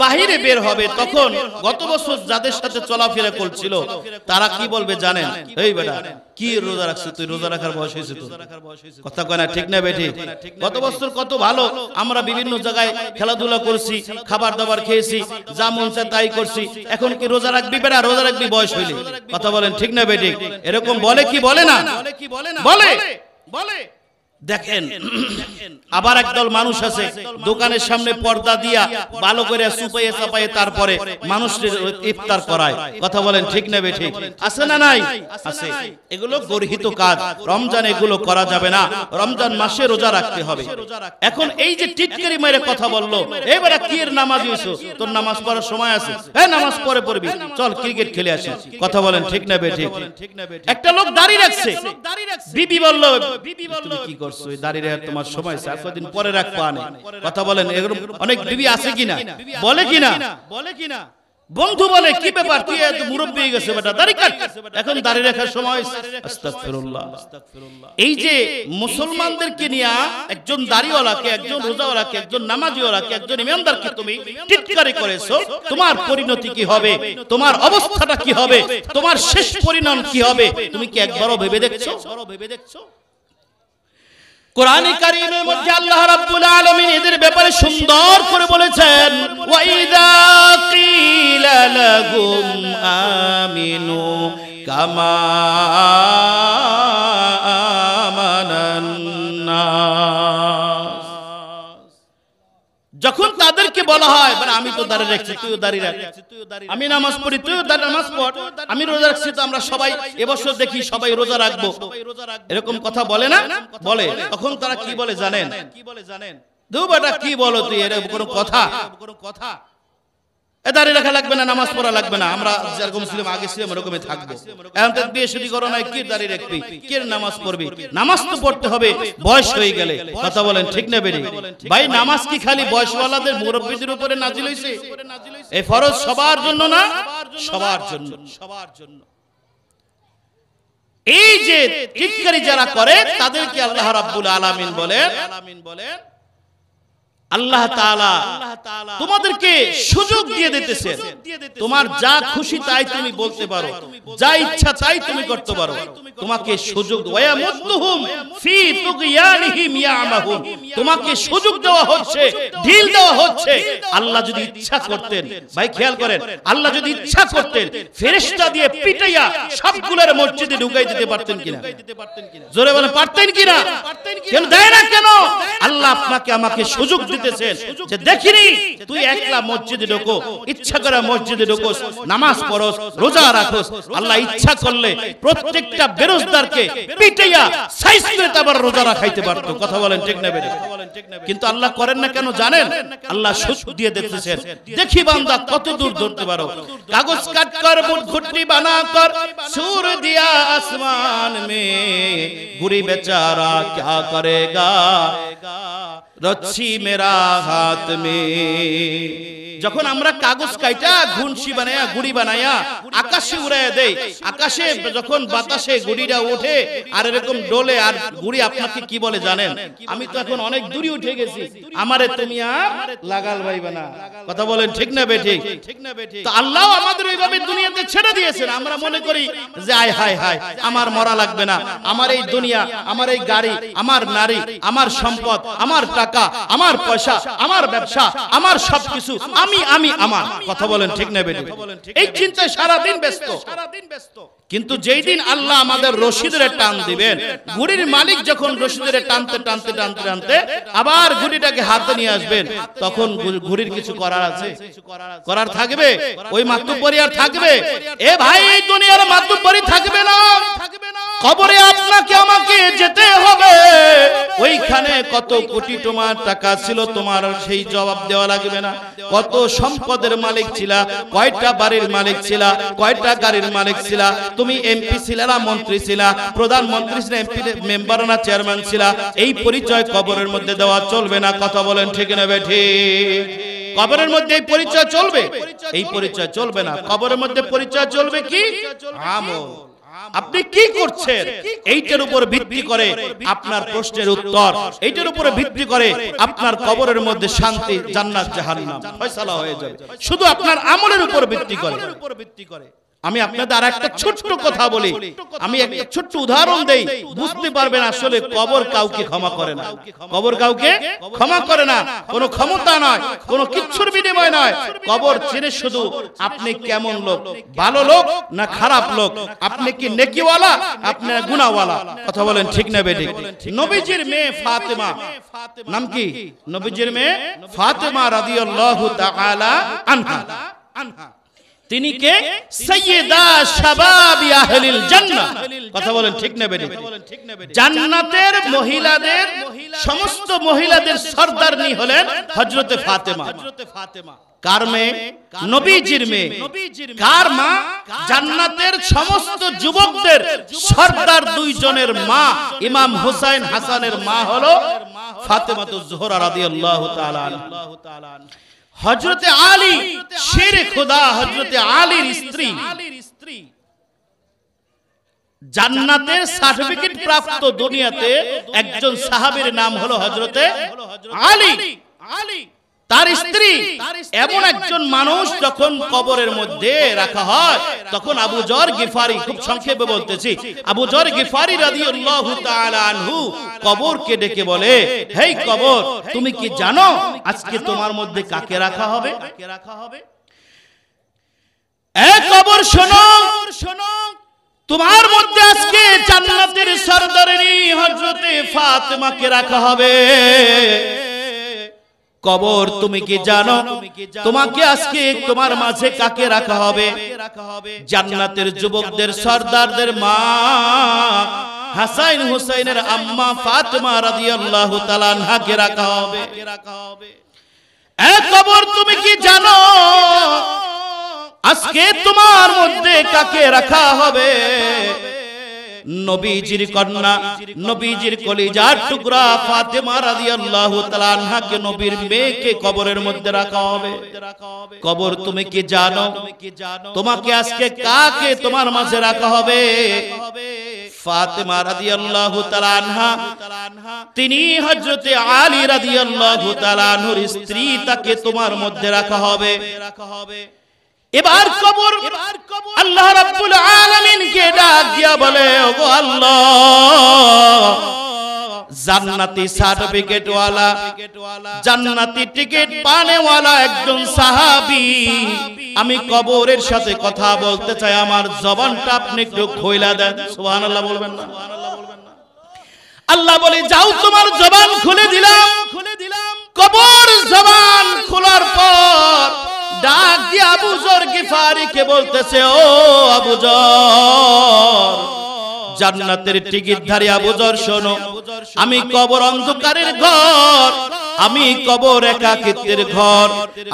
বাহিরে বের হবে, তখন গত বছর যাদের সাথে চলাফেরা করছিল তারা কি বলবে জানেন? এই বেটা কি রোজা রাখছিস তুই, রোজা রাখার বয়স হয়েছে তোর, কথা কয় না ঠিক না বেটি? গত বছর কত ভালো আমরা বিভিন্ন জায়গায় খেলাধুলা করছি, খাবার দাবার খেয়েছি, যা মন চায় তাই করছি, এখন কি রোজা রাখবি বেটা, রোজা রাখবি বয়স হইলে? কথা বলেন ঠিক না বেটি? এরকম বলে কি বলে না? বলে। দেখেন আবার একদল মানুষ আছে দোকানের সামনে পর্দা দিয়া ভালো করে সুপাইয়ে চাপাইয়ে তারপরে মানুষের ইফতার করায়। কথা বলেন ঠিক না বেঠিক? আছে না নাই? আছে। এগুলো গর্হিত কাজ, রমজান এগুলো করা যাবে না, রমজান মাসে রোজা রাখতে হবে। এখন এই যে টিটকারি মেরে কথা বললো, এবারে কি এর নামাজ হইছো, তোর নামাজ পড়ার সময় আছে, এই নামাজ পরে পড়বি, চল ক্রিকেট খেলে আসি। কথা বলেন ঠিক না বেঠিক? একটা লোক দাড়ি রাখছে, বিবি বলল তুমি কি করছো, দাঁড়িয়ে তোমার সময় আছে, কতদিন পরে রাখবো আনে। কথা বলেন এরকম অনেক বিবি আছে কিনা? বলে কিনা? বন্ধু বলে কি ব্যাপার, তুই এত মুরব্বি হয়ে গেছে বেটা, দাড়ি কাট, এখন দাড়ি রাখার সময়। আস্তাগফিরুল্লাহ। এই যে মুসলমানদেরকে নিয়ে একজন দাড়িওয়ালাকে, একজন রোজাওয়ালাকে, একজন নামাজিওয়ালাকে, একজন ইমানদারকে তুমি টিটকারি করেছো, তোমার পরিণতি কি হবে, তোমার অবস্থাটা কি হবে, তোমার শেষ পরিণাম কি হবে, তুমি কি একবারও ভেবে দেখছো? কোরআনে কারীমের মধ্যে আল্লাহ রাব্বুল আলামিন এদের ব্যাপারে সুন্দর করে বলেছেন, ওয়া ইযা কিলা লাহুম আমিনু কামা আমানান নাস। যখন তাদেরকে বলা হয়, মানে আমি তো দাঁড়িয়ে রাখছি তুইও দাঁড়িয়ে রাখ, আমি নামাজ পড়ি তুইও নামাজ পড়, আমি রোজা রাখছি তো আমরা সবাই এবছর দেখি সবাই রোজা রাখবো, এরকম কথা বলে না? বলে। তখন তারা কি বলে জানেন? দু বেটা কি বলো তুই, এরকম কোনো কথা? দাঁড়িয়ে রাখা লাগবে না, নামাজ পড়া লাগবে না, আমরা যেরকম ছিলাম আগে ছিলাম এরকমই থাকবো। এখন তো বিয়ে শাদী করো নাই, কি দাঁড়িয়ে রাখবি, কি নামাজ পড়বি? নামাজ তো পড়তে হবে বয়স হয়ে গেলে। কথা বলেন ঠিক না বেরি? ভাই নামাজ কি খালি বয়সওয়ালাদের মুরব্বিদের উপরে নাজিল হইছে? এই ফরজ সবার জন্য না? সবার জন্য। এই যে টিটকারি যারা করে তাদেরকে আল্লাহ রাব্বুল আলামিন বলেন, আল্লাহ তাআলা তোমাদেরকে সুযোগ দিয়ে দিতেছেন, তোমার যা খুশি তাই তুমি বলতে পারো, যা ইচ্ছা তাই তুমি করতে পারো, তোমাকে সুযোগ ওয়ায়ামুদ্দুহুম ফি তুগয়ানিহিম ইয়ামাহুন, তোমাকে সুযোগ দেওয়া হচ্ছে, ঢিল দেওয়া হচ্ছে। আল্লাহ যদি ইচ্ছা করতেন, ভাই খেয়াল করেন, আল্লাহ যদি ইচ্ছা করতেন ফেরেশতা দিয়ে পিটাইয়া সবগুলোর মসজিদে ঢুকাই দিতে পারতেন কিনা? জোরে বলেন পারতেন কিনা? কেন দেয় না কেন? আল্লাহ আপনাকে আমাকে সুযোগ দিতেছেন যে দেখিনি তুই একলা মসজিদে ঢোকো, ইচ্ছা করে মসজিদে ঢোকোস, নামাজ পড়োস, রোজা রাখোস, আল্লাহ ইচ্ছা করলে প্রত্যেকটা বেরোজদারকে পিটাইয়া সাইজ করে তারপর রোজা রাখাইতে পারতো। কথা বলেন ঠিক না বেরে? কিন্তু আল্লাহ করেন না কেন জানেন? আল্লাহ সুযোগ দিয়ে দেখতেছেন, দেখি বান্দা কত দূর ধরতে পারো। কাগজ কাট কর, ঘুটনি বানা কর, সুর দিয়া আসমান মে, গুরি বেচারা क्या करेगा, रच्छी मेरा हाथ में। যখন আমরা কাগজ কাইটা ঘুনসি বানায়া গুড়ি বানায়া আকাশে উড়াইয়া দেই, আকাশে যখন বাতাসে গুড়িটা ওঠে আর এরকম ডোলে, আর গুড়ি আপনাকে কি বলে জানেন? আমি তো এখন অনেক দূরে উঠে গেছি, আমারে তুমি আর লাগাল ভাইবা না। কথা বলেন ঠিক না বেঠিক? তো আল্লাহ আমাদের এইভাবে দুনিয়াতে ছেড়ে দিয়েছেন। আমরা মনে করি যে আয় হায় হায় আমার মরা লাগবে না, আমার এই দুনিয়া, আমার এই গাড়ি, আমার নারী, আমার সম্পদ, আমার টাকা, আমার পয়সা, আমার ব্যবসা, আমার সবকিছু আমি আমি আমার। কথা বলেন ঠিক না বেঠিক? এই চিন্তায় সারা দিন ব্যস্ত। কিন্তু যেই দিন আল্লাহ আমাদের রশিদের টান দিবেন, ঘুড়ির মালিক যখন রশিদের টানতে টানতে টানতে টানতে আবার ঘুড়িটাকে হাতে নিয়ে আসবেন, তখন ঘুড়ির কিছু করার আছে? করার থাকবে? ওই মাতুব্বরি আর থাকবে? এ ভাই, এই দুনিয়ার মাতুব্বরি থাকবে না। কবরে আপনাকে আমাকে যেতে হবে। ওইখানে কত কোটি তোমার টাকা ছিল, তোমার সেই জবাব দেওয়া লাগবে না? কত সম্পদের মালিক ছিলা, কয়টা বাড়ির মালিক ছিলা, কয়টা গাড়ির মালিক ছিলা, তুমি এমপি ছিলা না মন্ত্রী ছিলা, প্রধানমন্ত্রী ছিলা, এমপি মেম্বার না চেয়ারম্যান ছিলা, এই পরিচয় কবরের মধ্যে দেওয়া চলবে না। কথা বলেন ঠিক না বেঠিক? কবরের মধ্যে এই পরিচয় চলবে? এই পরিচয় চলবে না। কবরের মধ্যে পরিচয় চলবে কি? আমল। আপনি কি করছেন এইটার উপর ভিত্তি করে আপনার প্রশ্নের উত্তর, এইটার উপরে ভিত্তি করে আপনার কবরের মধ্যে শান্তি, জান্নাত, জাহান্নাম ফয়সালা হয়ে যাবে, শুধু আপনার আমলের উপর ভিত্তি করে। আমি আপনাদের আর একটা ছোট্ট কথা বলি, আমি একটা ছোট্ট উদাহরণ দেই, বুঝতে পারবেন আসলে কবর কাউকে ক্ষমা করে না। কবর কাউকে ক্ষমা করে না, কোনো ক্ষমতা নয়, কোনো কিচ্ছুর বিনিময় নয়। কবর চিনে শুধু আপনি কেমন লোক, ভালো লোক না খারাপ লোক, আপনি কি নেকিওয়ালা আপনি গুনাহওয়ালা। কথা বলেন ঠিক না বেঠিক? নবীজির মেয়ে ফাতেমা, নাম কি? নবীজির মেয়ে ফাতেমা রাদিয়াল্লাহু তাআলা আনহা। তিনি কে? সাইয়্যিদা শাবাবি আহলিল জান্নাহ। কথা বলেন ঠিক না বেঠিক? জান্নাতের মহিলাদের, সমস্ত মহিলাদের সরদারনি হলেন হযরতে ফাতেমা। কার মেয়ে? নবীজির মেয়ে। কার মা? জান্নাতের সমস্ত যুবকদের সরদার দুইজনের মা, ইমাম হুসাইন হাসানের মা হলো ফাতেমাতুজ জোহরা রাদিয়াল্লাহু তাআলা আনহা। হযরতে আলী শেরে খোদা, হযরতে আলীর স্ত্রী, জান্নাতের সার্টিফিকেট প্রাপ্ত দুনিয়াতে একজন সাহাবীর নাম হলো হযরতে আলী। তার স্ত্রী এমন একজন মানুষ যখন কবরের মধ্যে রাখা হয়, তখন আবু যর গিফারি, খুব সংক্ষেপে বলতেছি, আবু যর গিফারি রাদিয়াল্লাহু তাআলা আনহু কবরকে ডেকে বলে, হেই কবর, তুমি কি জানো আজকে তোমার মধ্যে কাকে রাখা হবে? এ কবর শোনো, তোমার মধ্যে আজকে জান্নাতের সরদারিনী হযরতে ফাতেমাকে রাখা হবে। কবর, তুমি কি জানো তোমাকে আজকে তোমার মাঝে কাকে রাখা হবে? জান্নাতের যুবকদের সরদারদের মা হাসান হুসাইনের আম্মা ফাতেমা রাদিয়াল্লাহু তাআলা আনহাকে রাখা হবে। এ কবর, তুমি কি জানো আজকে তোমার মধ্যে কাকে রাখা হবে? নবীজির কন্যা, নবীজির কলিজার টুকরা ফাতেমা রাদিয়াল্লাহু তাআলা আনহাকে, নবীর মেয়েকে কবরের মধ্যে রাখা হবে। কবর, তুমি কি জানো তোমাকে আজকে কাকে তোমার মাঝে রাখা হবে? ফাতেমা রাদিয়াল্লাহু তাআলা আনহা, তিনি হযরতে আলী রাদিয়াল্লাহু তাআলা আনহুর স্ত্রী, তাকে তোমার মধ্যে রাখা হবে। এবার কবর আল্লাহ রাব্বুল আলামিন কে ডাক দিয়া বলে, ওগো আল্লাহ, জান্নাতি সার্টিফিকেট ওয়ালা, জান্নাতি টিকিট পানেওয়ালা একজন সাহাবী, আমি কবরের সাথে কথা বলতে চাই, আমার জবানটা আপনি একটু খোলা দেন। সুবহানাল্লাহ বলবেন না? আল্লাহ বলে, যাও, তোমার জবান খুলে দিলাম। কবর জবান খোলার পর ডাক দিয়ে আবু যর গিফারিকে বলতেছে, ও আবু যর, জান্নাতের টিকিটধারী আবু যর, শোনো, আমি কবর অন্ধকারের ঘর, আমি কবর একাকিত্বের ঘর,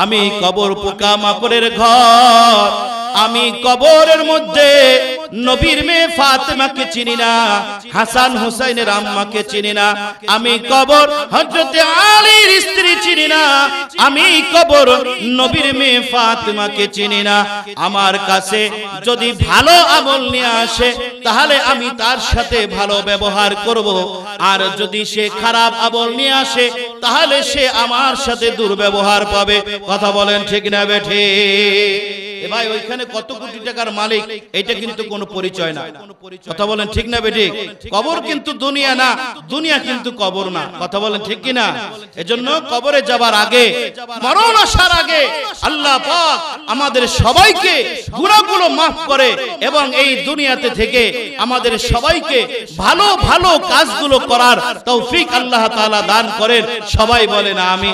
আমি কবর পোকামাকড়ের ঘর, আমি কবরের মধ্যে নবীর মেয়ে ফাতেমাকে চিনি না, হাসান হুসাইনের আম্মাকে চিনি না, আমি কবর হযরত আলীর স্ত্রী চিনি না, আমি কবর নবীর মেয়ে ফাতেমাকে চিনি না। আমার কাছে যদি ভালো আমল নিয়ে আসে তাহলে আমি তার সাথে ভালো ব্যবহার করব, আর যদি সে খারাপ আমল নিয়ে আসে তাহলে সে আমার সাথে দুর্ব্যবহার পাবে। কথা বলেন ঠিক না বেঠে? এ ভাই ওইখানে কত কোটি টাকার মালিক এটা কিন্তু কোনো পরিচয় না। কথা বলেন ঠিক না বেঠে? কবর কিন্তু দুনিয়া না, দুনিয়া কিন্তু কবর না। কথা বলেন ঠিক কি না? এজন্য কবরে যাবার আগে, মরণ আসার আগে আল্লাহ পাক আমাদের সবাইকে গুনাহগুলো মাফ করে এবং এই দুনিয়াতে থেকে আমাদের সবাইকে ভালো ভালো কাজগুলো করার তৌফিক আল্লাহ তাআলা দান করেন। সবাই বলেন আমিন।